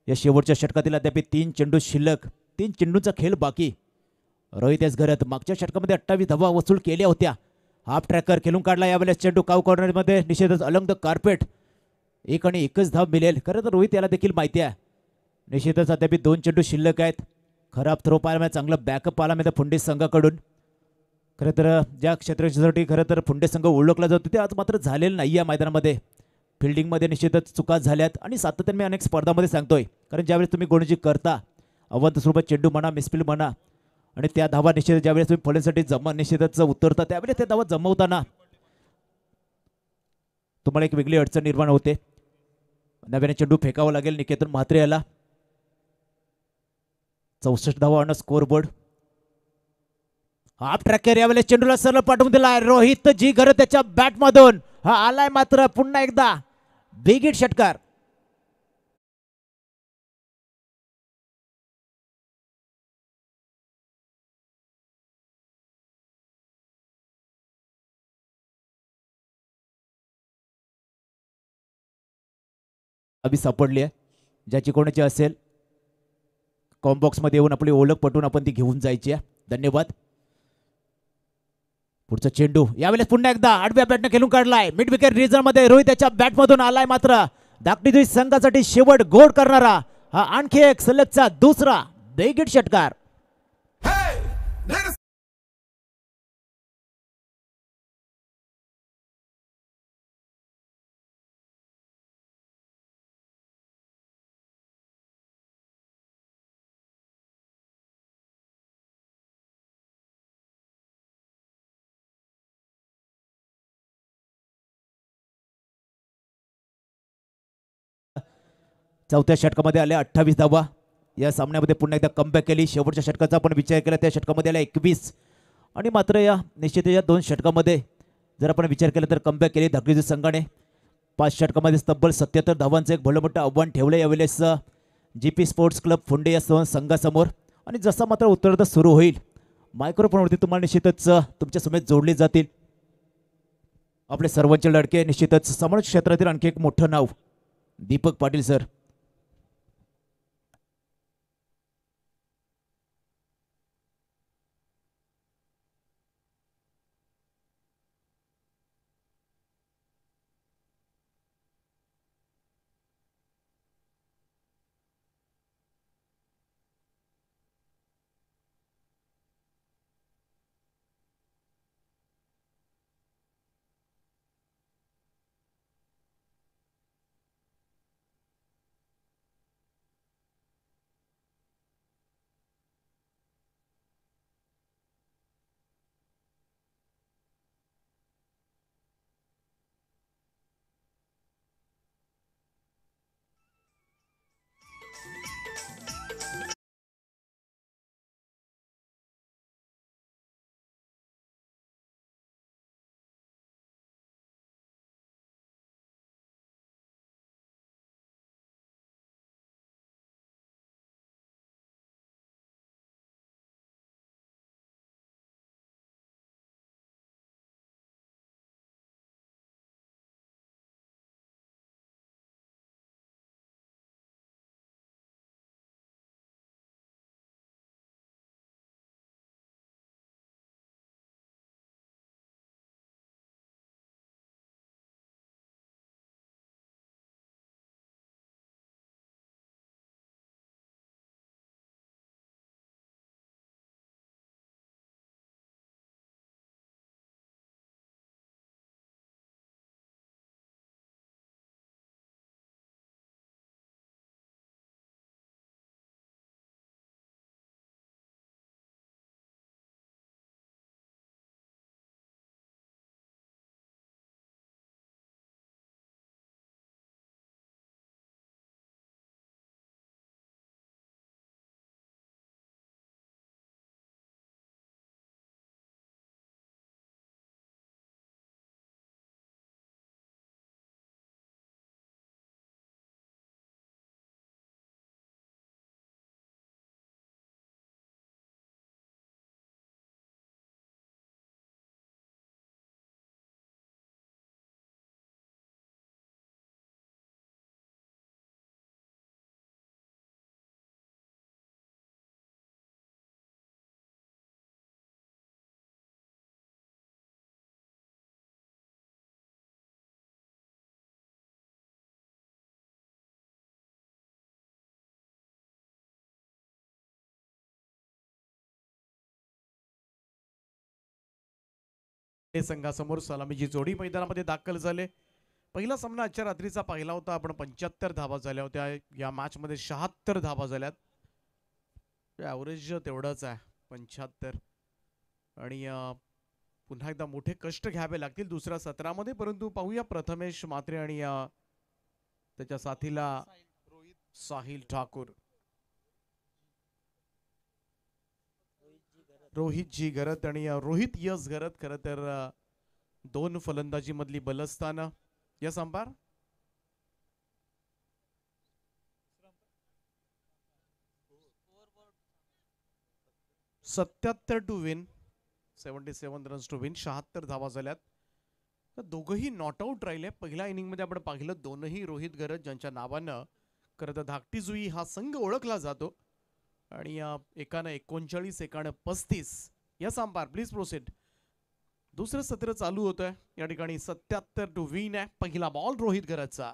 या शेवटच्या षटकातील अद्याप 3 चेंडू शिल्लक. 3 चेंडूचा खेळ बाकी. रोहित एस घरत मागच्या षटकामध्ये 28 धावा वसूल केल्या होत्या. हाफ ट्रॅकर खेळून काढला. यावेळेस चेंडू काव कॉर्नरमध्ये निश्चितच अलंग द कार्पेट. 1 आणि 1च धाव मिळेल. खरं तर रोहित याला देखील माहिती आहे. निश्चितच अद्याप 2 चेंडू शिल्लक आहेत. खराब थ्रो पाहायला मिळाला, चांगलं बॅकअप पाहायला मिळतं फुंडी संघाकडून. खरं तर ज्या क्षेत्रासाठी खरं तर पुंडे संघ ओळखला जातो ते आज मात्र झालेलं नाही या मैदानामध्ये. फिल्डिंगमध्ये निश्चितच चुका झाल्यात आणि सातत्याने मी अनेक स्पर्धामध्ये सांगतोय, कारण ज्यावेळेस तुम्ही गोलंदाजी करता अवंत स्वरूपात चेंडू म्हणा, मिसफील्ड म्हणा, आणि त्या धावा निश्चित ज्यावेळेस तुम्ही फलंदाजीसाठी निश्चितच उतरता त्यावेळेस त्या धावा जमवताना तुम्हाला एक वेगळी अडचण निर्माण होते. नव्याने चेंडू फेकावा लागेल निकेतन म्हात्रे याला. 64 धावा ऑन स्कोरबोर्ड. हाफ ट्रॅकर यावेळेस चेंडूला सरळ पाठवून दिलाय रोहित जी घर त्याच्या बॅट मधून. हा आलाय मात्र पुन्हा एकदा बिग हिट षटकार. अभि सापडली आहे, ज्याची कोणाची असेल कॉम्बॉक्स मध्ये येऊन आपली ओळख पटवून आपण ती घेऊन जायची आहे. धन्यवाद. पुढचा चेंडू यावेळेस पुन्हा एकदा आडव्या बॅटने खेळून काढलाय मिड विकेट रिजन मध्ये. रोहित त्याच्या बॅट मधून आलाय मात्र धाकटी संघासाठी शेवट गोड करणारा हा आणखी एक सलगचा दुसरा बिग हिट षटकार. चौथ्या षटकामध्ये आल्या 28 धावा. या सामन्यामध्ये पुन्हा एकदा कमबॅक केली. शेवटच्या षटकाचा आपण विचार केला त्या षटकामध्ये आल्या 21. आणि मात्र या निश्चित या 2 षटकामध्ये जर आपण विचार केला तर कमबॅक केली धाकटी संघाने. 5 षटकामध्ये तब्बल 77 धावांचं एक भलं मोठं आव्हान ठेवलं यावेळेस GP स्पोर्ट्स क्लब फुंडे या संघासमोर. आणि जसा मात्र उत्तरार्ध सुरू होईल मायक्रोफोनवरती तुम्हाला निश्चितच तुमच्या समेत जोडले जातील आपले सर्वांचे लडके. निश्चितच समाज क्षेत्रातील आणखी एक मोठं नाव दीपक पाटील सर. हे संघासमोर सलामीची जोडी मैदानामध्ये दाखल झाले. पहिला सामना आजच्या रात्रीचा पाहिला होता आपण. 75 धावा झाल्या होत्या. या मॅच मध्ये 76 धावा झाल्यात. ॲव्हरेज तेवढंच आहे 75. आणि पुन्हा एकदा मोठे कष्ट घ्यावे लागतील दुसऱ्या सत्रामध्ये. परंतु पाहूया प्रथमेश म्हात्रे आणि त्याच्या साथीला साहिल ठाकूर, रोहित जी घरत आणि रोहित यस घरत. खरं तर दोन फलंदाजी मधली बलस्थान. Yes umpire. 77 to win, 77 runs to win. 76 धावा झाल्यात. तर दोघंही नॉट आऊट राहिले. पहिल्या इनिंग मध्ये आपण पाहिलं दोनही रोहित घरत ज्यांच्या नावानं खरं तर धाकटी जुई हा संघ ओळखला जातो. आणि एकानं 39, एकानं 35. Yes umpire please proceed. दुसरं सत्र चालू होतंय. या ठिकाणी 77 टू विन आहे. पहिला बॉल रोहित घरतचा.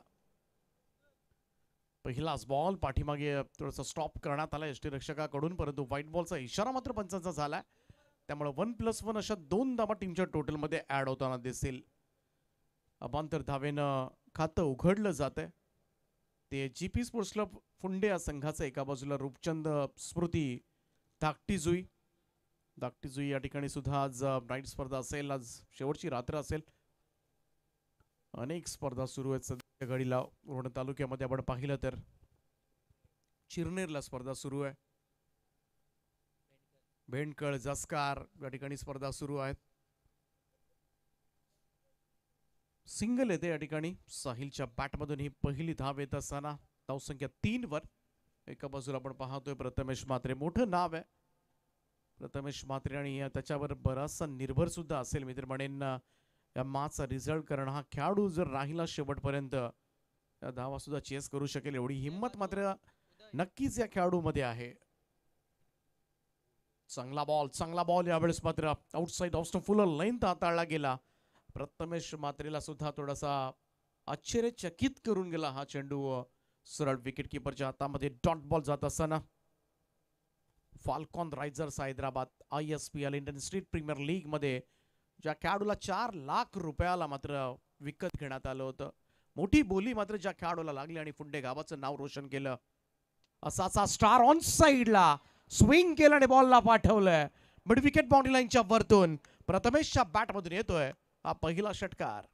पहिलाच बॉल पाठीमागे थोडासा स्टॉप करण्यात आला यष्टीरक्षकाकडून, परंतु व्हाईट बॉलचा इशारा मात्र पंचांचा झालाय. त्यामुळे 1+1 अशा 2 धावा टीमच्या टोटलमध्ये ऍड होताना दिसतील. अबांतर धावेनं खातं उघडलं जातंय. ते जीपी स्पोर्ट्स क्लब फुंडे या संघाचं. एका बाजूला रूपचंद स्मृती धाकटी जुई. धाकटी जुई या ठिकाणी सुद्धा आज नाईट स्पर्धा असेल. आज शेवटची रात्र असेल. अनेक स्पर्धा सुरू आहेत सध्या घडीला. रोहण तालुक्यामध्ये आपण पाहिलं तर चिरनेरला स्पर्धा सुरू आहे. भेंडकळ, जसकार या ठिकाणी स्पर्धा सुरू आहेत. सिंगल येते या ठिकाणी. साहिलच्या बॅटमधून ही पहिली धाव येत असताना धावसंख्या 3 वर. एका बाजूला आपण पाहतोय प्रथमेश म्हात्रे. मोठं नाव आहे प्रथमेश म्हात्रे आणि त्याच्यावर बराचसा निर्भर सुद्धा असेल. मी तर म्हणेन या मॅचचा रिझल्ट करणं. हा खेळाडू जर राहिला शेवटपर्यंत या धावा सुद्धा चेस करू शकेल एवढी हिंमत मात्र नक्कीच या खेळाडूमध्ये आहे. चांगला बॉल यावेळेस मात्र आउटसाइड ऑफ फुल लेंथ हाताळला गेला. प्रथमेश म्हात्रेला सुद्धा थोडासा आश्चर्यचकित करून गेला हा चेंडू. सरळ विकेट किपरच्या हातामध्ये डॉट बॉल जात असताना Falcon Risers Hyderabad ISPL Indian Street Premier League मध्ये ज्या खेळाडूला 4 लाख रुपयाला मात्र विकत घेण्यात आलं होतं. मोठी बोली मात्र ज्या खेळाडूला लागली आणि फुंडे गावाचं नाव रोशन केलं. असाचा स्टार ऑन साइडला स्विंग केलं आणि बॉलला पाठवलंय मिड विकेट बाउंड्री लाईनच्या वरतून. प्रथमेशच्या बॅटमधून येतोय हा पहिला षटकार.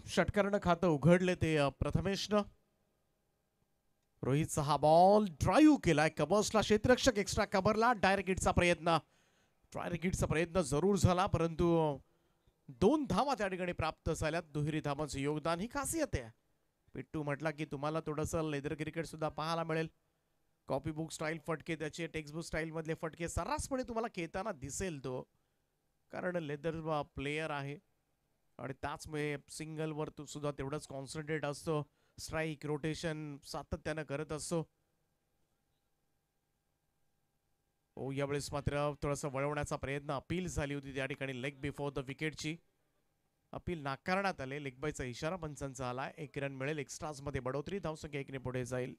षटकारानं खातं उघडले ते प्रथमेशनं. रोहितचा हा बॉल ड्राईव्ह केलाय कबर्सला. क्षेत्ररक्षक एक्स्ट्रा कव्हरला. डायरेक्ट हिटचा प्रयत्न जरूर झाला, परंतु 2 धावा त्या ठिकाणी प्राप्त झाल्यात. दुहेरी धावांचं योगदान ही खासियत आहे. पिट्टू म्हटला की तुम्हाला थोडंसं लेदर क्रिकेट सुद्धा पाहायला मिळेल. कॉपी बुक स्टाईल फटके, त्याचे टेक्स्टबुक स्टाईल मधले फटके सर्रासपणे तुम्हाला खेळताना दिसेल तो. कारण लेदर प्लेयर आहे आणि त्याचमुळे सिंगलवर तो सुद्धा तेवढंच कॉन्सन्ट्रेट असतो. स्ट्राईक रोटेशन सातत्यानं करत असतो. यावेळेस मात्र थोडासा वळवण्याचा प्रयत्न, अपील झाली होती त्या ठिकाणी लेग बिफोर द विकेटची. अपील नाकारण्यात आले. लेग बायचा इशारा पंचांचा आला. 1 रन मिळेल. एक्स्ट्राज मध्ये बढोतरी. धावसंख्या 1 ने पुढे जाईल.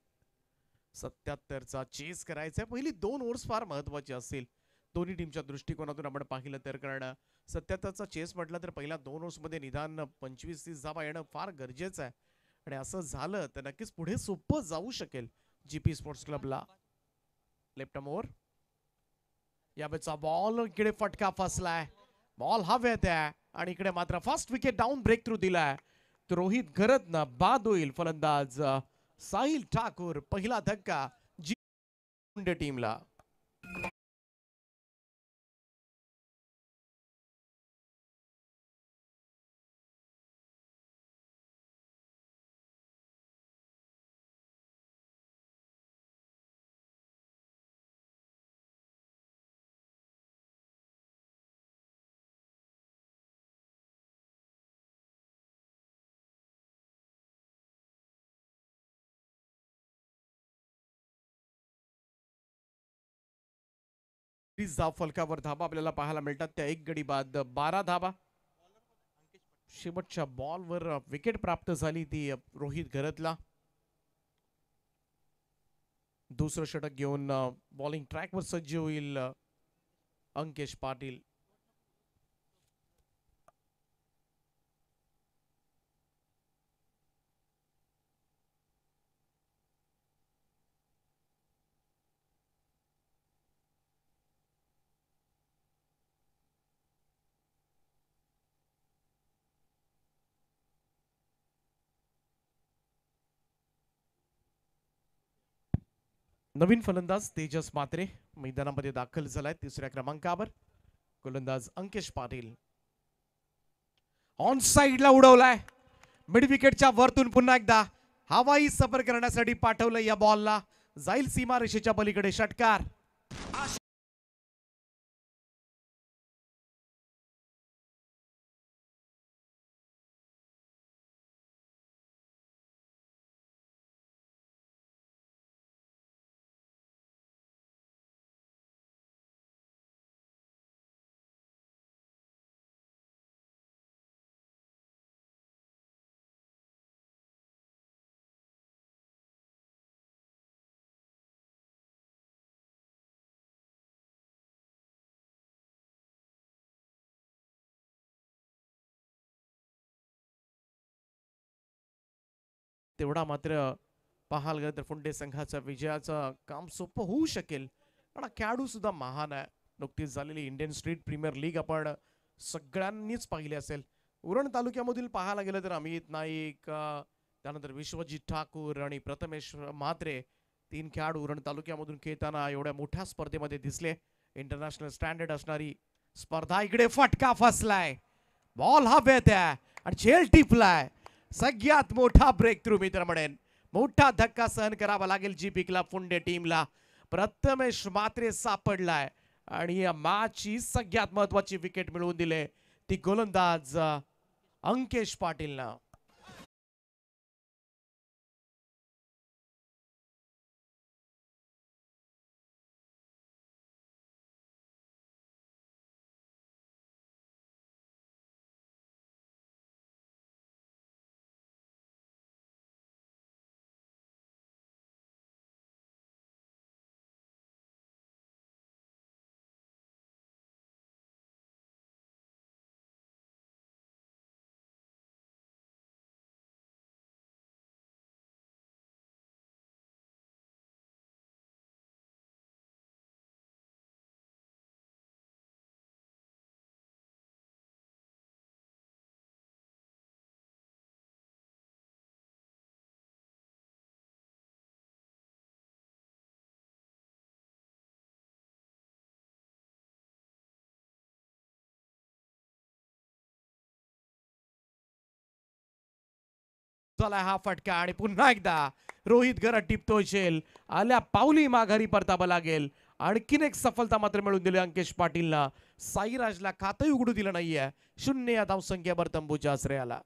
77चा चेस करायचा. पहिली 2 ओव्हर्स फार महत्वाची असतील दोन्ही टीमच्या दृष्टिकोनातून आपण पाहिलं तर. कारण 77चा चेस म्हटलं तर पहिल्या 2 ओव्हर्स मध्ये निदान 25-30 धावा येणं फार गरजेचं आहे. आणि असं झालं तर नक्कीच पुढे सोपं जाऊ शकेल जीपी स्पोर्ट्स क्लबला. Left arm over. यावेळेचा बॉल इकडे फटका फसलाय. बॉल हवेत आहे आणि इकडे मात्र first wicket down break through दिलाय. तर रोहित घरतनं बाद होईल फलंदाज साहिल ठाकूर. पहिला धक्का जी टीमला. 30 धाव फलकावर धाबा आपल्याला पाहायला मिळतात त्या एक गडी बाद 12 धाबा. शेवटच्या बॉलवर विकेट प्राप्त झाली ती रोहित घरतला. दुसरं षटक घेऊन बॉलिंग ट्रॅकवर सज्ज होईल अंकेश पाटील. नवीन फलंदाज तेजस मात्रे मैदानामध्ये दाखल झालाय तिसऱ्या क्रमांकावर. गोलंदाज अंकेश पाटील ऑन साइडला उडवलाय. मिड विकेटच्या वरतून पुन्हा एकदा हवाई सफर करण्यासाठी पाठवलं. या बॉलला जाईल सीमारेषेच्या पलीकडे षटकार. तेवढा मात्र पाहाल गेलं तर फुंडे संघाच्या विजयाचं काम सोपं होऊ शकेल. पण खेळाडू सुद्धा महान आहे. नुकतीच झालेली इंडियन स्ट्रीट प्रीमियर लीग आपण सगळ्यांनीच पाहिली असेल. उरण तालुक्यामधील पाहायला गेलं तर अमित नाईक, त्यानंतर विश्वजित ठाकूर आणि प्रथमेश म्हात्रे 3 खेळाडू उरण तालुक्यामधून खेळताना एवढ्या मोठ्या स्पर्धेमध्ये दिसले. इंटरनॅशनल स्टँडर्ड असणारी स्पर्धा. इकडे फटका फसलाय. बॉल हवेत आहे आणि झेल टिपलाय. सगळ्यात मोठा ब्रेक थ्रू मित्र म्हणेन. मोठा धक्का सहन करावा लागेल जीपीकला फुंडे टीमला. प्रथमेश म्हात्रे सापडलाय आणि या मॅचची सगळ्यात महत्वाची विकेट मिळवून दिले ती गोलंदाज अंकेश पाटीलनं. झाला हा फटका आणि पुन्हा एकदा रोहित घरात टिपतोय झेल. आल्या पावली माघारी परतावा लागेल. आणखीन एक सफलता मात्र मिळून दिली अंकेश पाटीलला. साईराजला खातही उघडू दिलं नाहीये. 0 या धावसंख्येवर तंबूच्या आश्रयाला.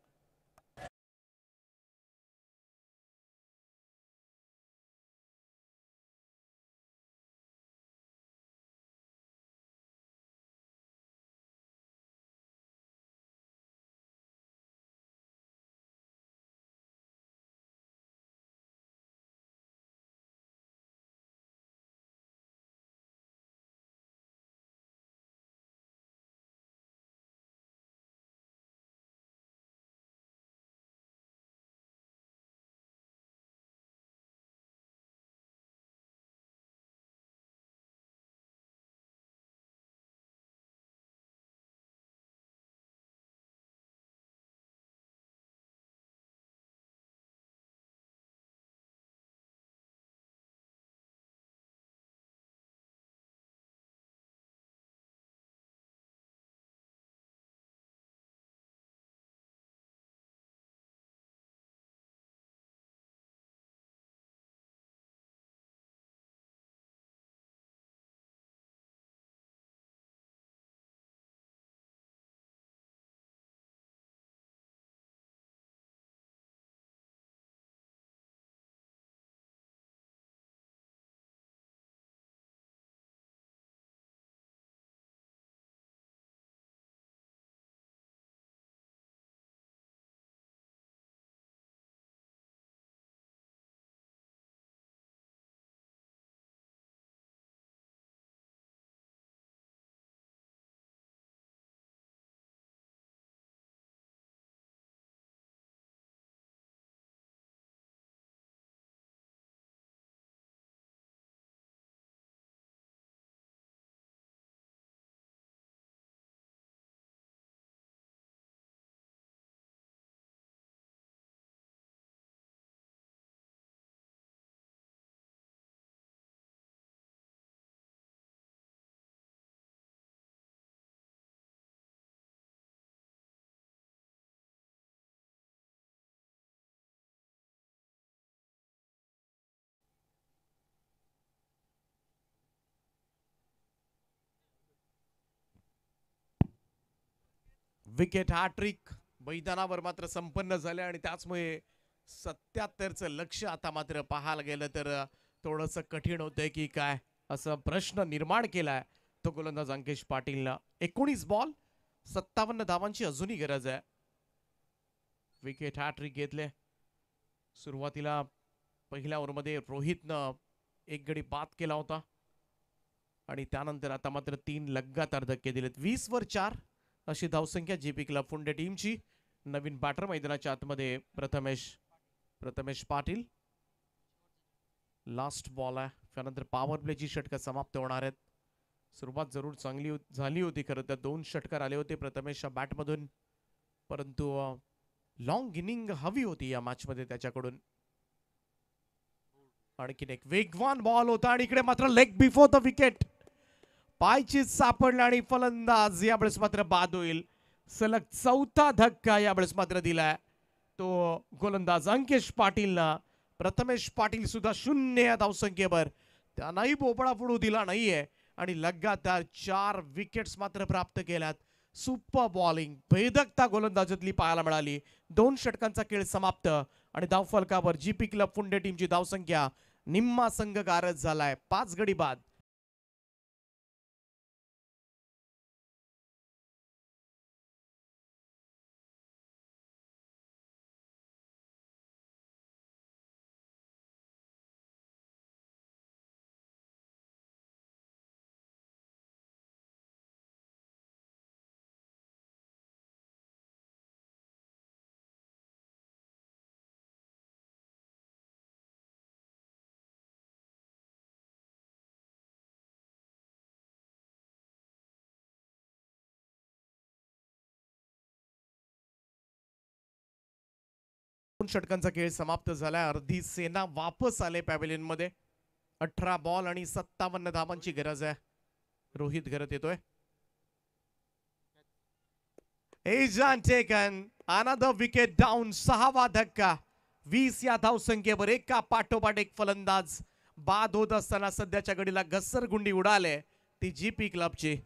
विकेट हॅट्रिक मैदानावर मात्र संपन्न झाले आणि त्याचमुळे 77चं लक्ष आता मात्र पाहायला गेलं तर थोडंसं कठीण होतंय की काय असं प्रश्न निर्माण केलाय तो गोलंदाज अंकेश पाटीलनं. 19 बॉल 57 धावांची अजूनही गरज आहे. विकेट हॅट्रिक घेतले. सुरुवातीला पहिल्या ओव्हरमध्ये रोहितनं एक गडी बाद केला होता आणि त्यानंतर आता मात्र 3 लगातार धक्के दिलेत. 20 वर 4 अशी धावसंख्या जीपी क्लब फुंडे टीमची. नवीन बॅटर मैदानाच्या आतमध्ये प्रथमेश पाटील. लास्ट बॉल आहे. त्यानंतर पॉवर प्लेची षटकं समाप्त होणार आहेत. सुरुवात जरूर चांगली झाली होती खरं तर. 2 षटकार आले होते प्रथमेशच्या बॅटमधून, परंतु लॉंग इनिंग हवी होती या मॅचमध्ये त्याच्याकडून. आणखीन एक वेगवान बॉल होता आणि इकडे मात्र लेग बिफोर द विकेट पायचीच सापडला आणि फलंदाज यावेळेस मात्र बाद होईल. सलग 4था धक्का यावेळेस मात्र दिलाय तो गोलंदाज अंकेश पाटीलला. प्रथमेश पाटील सुद्धा 0 या धावसंख्येवर. त्यांनाही भोपळा पडू दिला नाहीये आणि लगातार 4 विकेट्स मात्र प्राप्त केल्यात. सुपर बॉलिंग भेदकता गोलंदाजीतली पाहायला मिळाली. 2 षटकांचा खेळ समाप्त आणि धावफलकावर जीपी क्लब फुंडे टीमची धावसंख्या निम्मा संघ गारद झालाय. 5 गडी बाद. षटकांचा खेळ समाप्त झालाय. अर्धी सेना वापस आले पॅव्हेलियन मध्ये. 18 बॉल आणि 57 धावांची गरज आहे. रोहित घरात येतोय. एजान टेकन अनदर विकेट डाऊन. 6वा धक्का. 20 या धावसंख्येवर एका पाठोपाठ एक फलंदाज बाद होत असताना सध्याच्या घडीला घसरगुंडी उडाले ती जीपी क्लबची.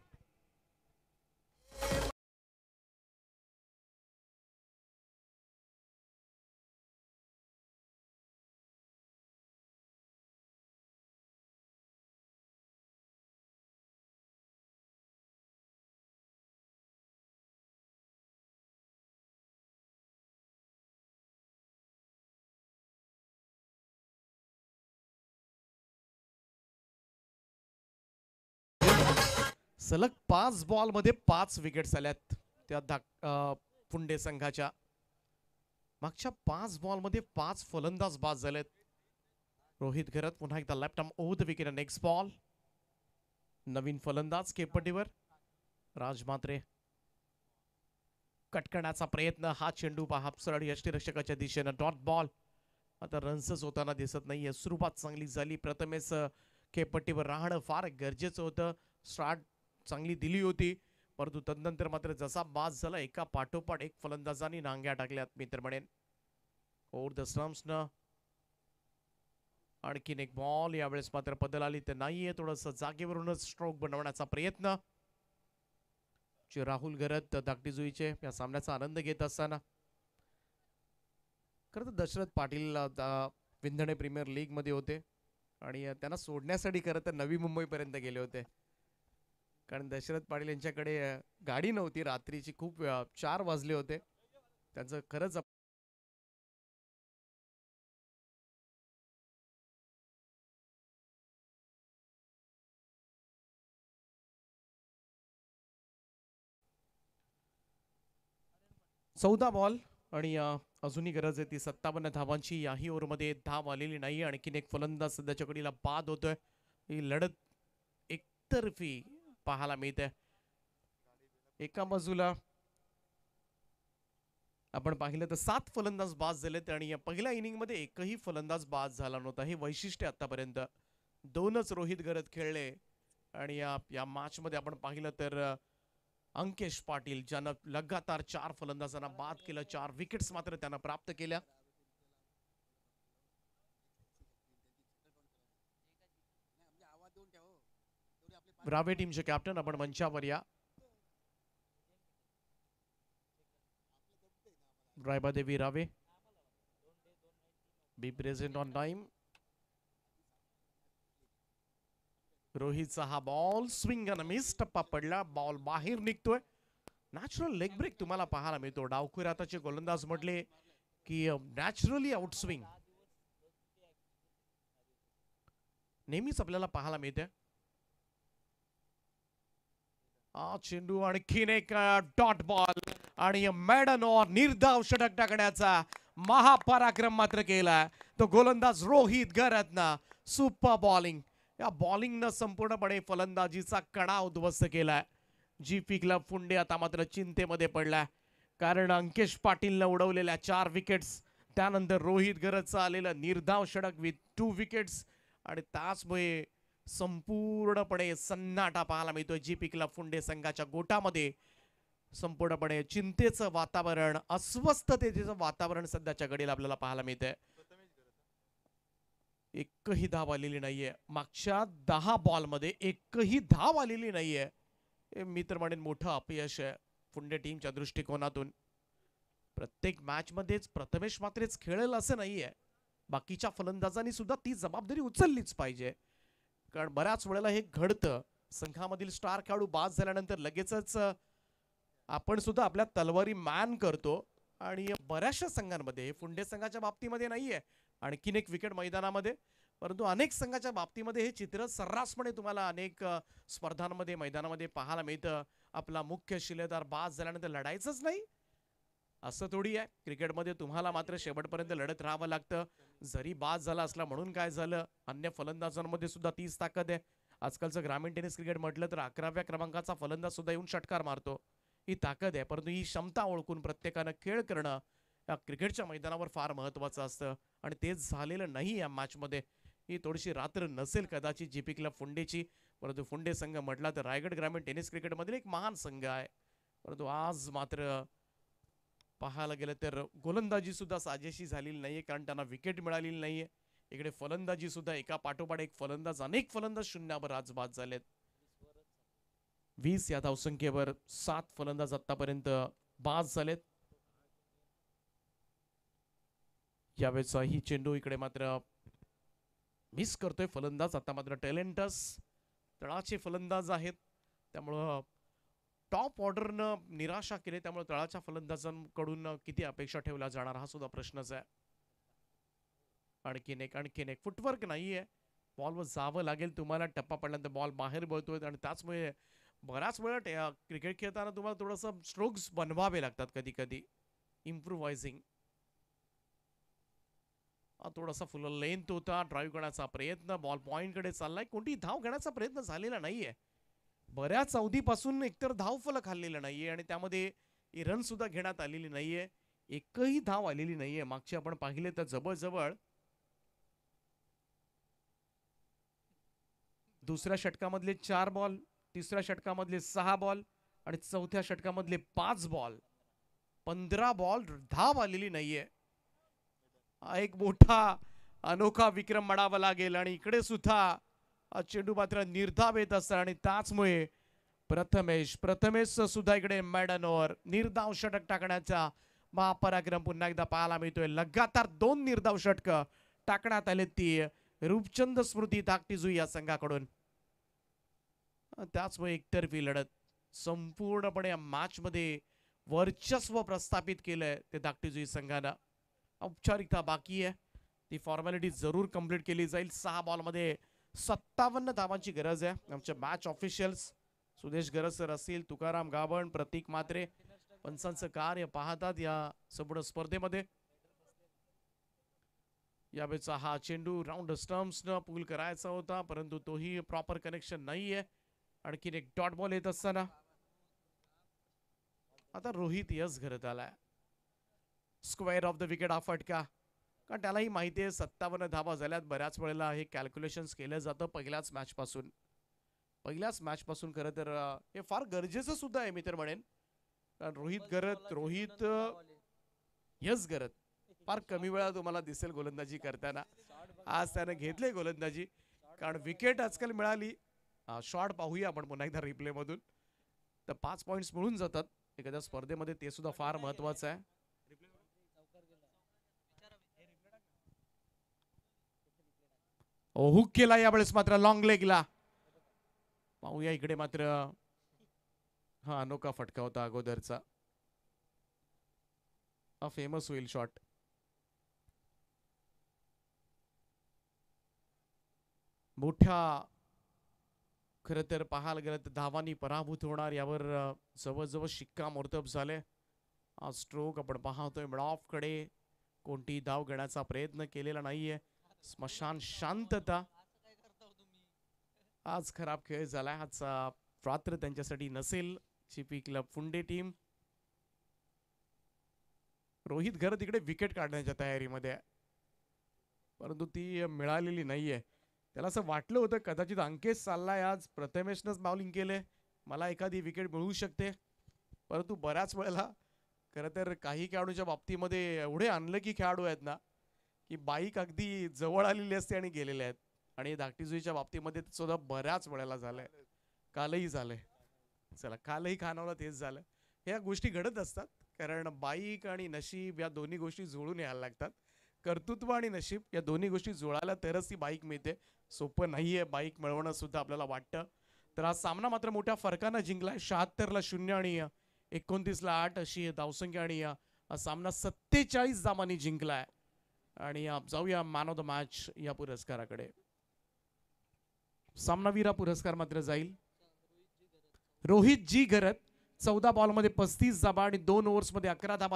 सलग 5 बॉल मध्ये 5 विकेट्स आल्यात त्या फुंडे संघाच्या. मागच्या 5 बॉल मध्ये 5 फलंदाज बाद झालेत. रोहित घरात पुन्हा एकदा left arm over the wicket. Next ball. नवीन फलंदाज केपटीवर राज मात्रे. कट करण्याचा प्रयत्न. हा चेंडू पहा सरळ यष्टीरक्षकाच्या दिशेनं. Dot ball. आता रन्सच होताना दिसत नाहीये. सुरुवात चांगली झाली. प्रथमेश केपटीवर राहणं फार गरजेचं होतं. स्टार्ट चांगली दिली होती, परंतु तदनंतर मात्र जसा बाद झाला एका पाठोपाठ एक फलंदाजांनी नांग्या टाकल्यात मी तर म्हणेन. ओव्हर द स्टंप्सनं आणखीन एक बॉल. यावेळेस मात्र बदल आली तर नाहीये. थोडंसं जागेवरूनच स्ट्रोक बनवण्याचा प्रयत्न. राहुल गरत दागटीजुईचे या सामन्याचा आनंद घेत असताना. खरं तर दशरथ पाटील विंधणे प्रीमियर लीग मध्ये होते आणि त्यांना सोडण्यासाठी खरं तर नवी मुंबई पर्यंत गेले होते, कारण दशरथ पाटील यांच्याकडे गाडी नव्हती. रात्रीची खूप 4 वाजले होते. त्यांचं खरंच चौदा बॉल आणि अजूनही गरज आहे ती 57 धावांची. याही ओव्हरमध्ये धाव आलेली नाही. आणखीन एक फलंदाज सध्याच्या कडीला बाद होतोय. ही लढत एकतर्फी पाहायला मिळते. एका बाजूला आपण पाहिलं तर 7 फलंदाज बाद झालेत आणि या पहिल्या इनिंग मध्ये एकही फलंदाज बाद झाला नव्हता. हे वैशिष्ट्य आतापर्यंत. 2च रोहित गरत खेळले आणि या मॅच मध्ये आपण पाहिलं तर अंकेश पाटील ज्यानं लगातार 4 फलंदाजांना बाद केलं. 4 विकेट्स मात्र त्यानं प्राप्त केल्या. रावे टीमचे कॅप्टन आपण मंचावर या. रायबादेवी रावे, बी प्रेझेंट ऑन टाइम. रोहितचा हा बॉल स्विंग आणि मिस, टप्पा पडला, बॉल बाहेर निघतोय. नॅचरल लेग ब्रेक तुम्हाला पाहायला मिळतो. डावखुर आताचे गोलंदाज म्हटले की नॅचरली आउट स्विंग नेहमीच आपल्याला पाहायला मिळते. चेंडू आणखीन एक डॉट बॉल आणि मॅडन ऑर निर्धाव षटक टाकण्याचा महापराक्रम मात्र केला तो गोलंदाज रोहित गरत्न. सुपर बॉलिंग, या बॉलिंगनं संपूर्णपणे फलंदाजीचा कणा उद्ध्वस्त केलाय. जीपी क्लब फुंडे आता मात्र चिंतेमध्ये पडलाय, कारण अंकेश पाटीलनं उडवलेल्या 4 विकेट्स, त्यानंतर रोहित गरजचं आलेलं निर्धाव षटक विथ 2 विकेट्स आणि त्याचमुळे संपूर्णपणे सन्नाटा पाहायला मिळतोय जीपी क्लब फुंडे संघाच्या गोटामध्ये. संपूर्णपणे चिंतेचं वातावरण, अस्वस्थतेचं वातावरण सध्याच्या घडीला आपल्याला पाहायला मिळतंय. एकही धाव आलेली नाहीये मागच्या 10 बॉलमध्ये, एकही धाव आलेली नाहीये. मी तर म्हणेन मोठं अपयश आहे फुंडे टीमच्या दृष्टिकोनातून. प्रत्येक मॅच मध्येच प्रथमेश मात्रेच खेळेल असं नाहीये, बाकीच्या फलंदाजांनी सुद्धा ती जबाबदारी उचललीच पाहिजे. कारण बऱ्याच वेळेला हे घडतं, संघामधील स्टार खेळाडू बाद झाल्यानंतर लगेचच आपण सुद्धा आपल्या तलवारी मॅन करतो. आणि बऱ्याचशा संघांमध्ये, फुंडे संघाच्या बाबतीमध्ये नाहीये आणखीन एक विकेट मैदानामध्ये, परंतु अनेक संघाच्या बाबतीमध्ये हे चित्र सर्रासपणे तुम्हाला अनेक स्पर्धांमध्ये मैदानामध्ये पाहायला मिळतं. आपला मुख्य शिलेदार बाद झाल्यानंतर लढायचंच नाही असं थोडी आहे. क्रिकेटमध्ये तुम्हाला मात्र शेवटपर्यंत लढत राहावं लागतं. जरी बाद झाला असला म्हणून काय झालं, अन्य फलंदाजांमध्ये सुद्धा तीच ताकद आहे. आजकालचं ग्रामीण टेनिस क्रिकेट म्हटलं तर 11व्या क्रमांकाचा फलंदाज सुद्धा येऊन षटकार मारतो. ही ताकद आहे, परंतु ही क्षमता ओळखून प्रत्येकानं खेळ करणं या क्रिकेटच्या मैदानावर फार महत्वाचं असतं आणि तेच झालेलं नाही या मॅचमध्ये. ही थोडीशी रात्र नसेल कदाचित जीपी क्लब फुंडेची, परंतु फुंडे संघ म्हटला तर रायगड ग्रामीण टेनिस क्रिकेटमधील एक महान संघ आहे. परंतु आज मात्र पाहायला गेलं तर गोलंदाजी सुद्धा साजेशी झालेली नाहीये, कारण त्यांना विकेट मिळालेली नाहीये. इकडे फलंदाजी सुद्धा एका पाठोपाठ एक फलंदाज, अनेक फलंदाज शून्यावर आज बाद झालेत. 20 या धावसंख्येवर 7 फलंदाज आतापर्यंत बाद झालेत. यावेळेचा ही चेंडू इकडे मात्र मिस करतोय फलंदाज. आता मात्र टॅलेंटस तळाचे फलंदाज आहेत, त्यामुळं टॉप ऑर्डरनं निराशा केली, त्यामुळे तळाच्या फलंदाजांकडून किती अपेक्षा ठेवल्या जाणार हा सुद्धा प्रश्नच आहे. आणखीन एक फुटवर्क नाहीये, बॉलवर जावं लागेल तुम्हाला. टप्पा पडल्यानंतर बॉल बाहेर पडतोय आणि त्याचमुळे बऱ्याच वेळा क्रिकेट खेळताना तुम्हाला थोडंसं स्ट्रोक्स बनवावे लागतात, कधी कधी इम्प्रूव्हायझिंग. थोडासा फुल लेंथ होता, ड्राईव्ह करण्याचा प्रयत्न, बॉल पॉइंट कडे चाललाय, कोणती धाव घेण्याचा प्रयत्न झालेला नाहीये. बऱ्याच अवधीपासून एकतर धाव फलक हल्लेला नाहीये आणि त्यामध्ये रन सुद्धा घेण्यात आलेली नाहीये. एकही धाव आलेली नाहीये. मागचे आपण पाहिले तर जवळजवळ दुसऱ्या षटकामधले 4 बॉल, तिसऱ्या षटकामधले 6 बॉल आणि चौथ्या षटकामधले 5 बॉल, 15 बॉल धाव आलेली नाहीये. एक मोठा अनोखा विक्रम म्हणावा लागेल. आणि इकडे सुद्धा चेंडू मात्र निर्धाव येत असतात आणि त्याचमुळे प्रथमेश सुद्धा इकडे मॅडनवर निर्धाव षटक टाकण्याचा महापराक्रम पुन्हा एकदा पाहायला मिळतोय. लगातार 2 निर्धाव षटक टाकण्यात आले ती रूपचंद स्मृती धाकटीजुई या संघाकडून. त्याचमुळे एकतर्फी लढत, संपूर्णपणे या मॅच मध्ये वर्चस्व प्रस्थापित केलंय ते धाकटीजुई संघानं. औपचारिकता बाकी आहे, ती फॉर्मॅलिटी जरूर कंप्लीट केली जाईल. 6 बॉलमध्ये 57 धावांची गरज आहे. आमचे मॅच ऑफिशियल्स सुदेश गरज सर असतील, तुकाराम गावण, प्रतीक मात्रे पंचांचं कार्य पाहतात या संपूर्ण स्पर्धेमध्ये. यावेळेचा हा चेंडू राऊंड स्टम्प्सनं पूल करायचा होता, परंतु तोही प्रॉपर कनेक्शन नाहीये. आणखीन एक डॉट बॉल येत असताना आता रोहित यस घरत आलाय. स्क्वेअर ऑफ द विकेट हा फटका, कारण त्यालाही माहिती आहे 57 धावा झाल्यात. बऱ्याच वेळेला हे कॅल्क्युलेशन्स केलं जातं पहिल्याच मॅच पासून खरं तर हे फार गरजेचं सुद्धा आहे मी तर म्हणेन. कारण रोहित यस गरत फार कमी वेळा तुम्हाला दिसेल गोलंदाजी करताना. आज त्याने घेतले गोलंदाजी, कारण विकेट आजकाल मिळाली. शॉट पाहूया आपण पुन्हा एकदा रिप्ले मधून, तर 5 पॉइंट्स मिळून जातात एखाद्या स्पर्धेमध्ये, ते सुद्धा फार महत्वाचं आहे. हुक केला यावेळेस मात्र लॉंग लेगला. पाहूया इकडे मात्र हा अनोखा फटका होता अगोदरचा. हा फेमस होईल शॉट. मोठ्या खरं तर पाहायला गेलं तर धावांनी पराभूत होणार यावर जवळजवळ शिक्कामोर्तब झाले. हा स्ट्रोक आपण पाहतोय मिड ऑफ कडे कोणती धाव घेण्याचा प्रयत्न केलेला नाहीये. स्मशान शांतता. आज खराब खेळ झालाय. आजचा रात्र त्यांच्यासाठी नसेल. चिपी क्लब फुंडे टीम. रोहित घर तिकडे विकेट काढण्याच्या तयारीमध्ये आहे, परंतु ती मिळालेली नाहीये. त्याला असं वाटलं होतं कदाचित अंकेश चाललाय आज, प्रथमेशनंच बॉलिंग केले, मला एखादी विकेट मिळू शकते, परंतु बऱ्याच वेळेला खरं तर काही खेळाडूच्या बाबतीमध्ये एवढे अनलकी खेळाडू आहेत ना की बाईक अगदी जवळ आलेली असते आणि गेलेले आहेत. आणि धाकटीजुईच्या बाबतीमध्ये सुद्धा बऱ्याच वेळेला झालंय, कालही झालंय. चला कालही खानावला तेच झालं. ह्या गोष्टी घडत असतात कारण बाईक आणि नशीब या दोन्ही गोष्टी जुळून यायला लागतात. कर्तृत्व आणि नशीब या दोन्ही गोष्टी जुळायला तरच ती बाईक मिळते. सोपं नाहीये बाईक मिळवणं सुद्धा आपल्याला वाटतं. तर हा सामना मात्र मोठ्या फरकानं जिंकलाय. 76ला 0 आणि 29ला 8 अशी धावसंख्या आणि हा सामना 47 धावांनी जिंकलाय. आणि जाऊया मॅन ऑफ द मॅच या पुरस्काराकडे. सामनावीर हा पुरस्कार मात्र जाईल रोहित जी घरत. 14 बॉलमध्ये 35 धावा आणि 2 ओव्हर्समध्ये 11 धावा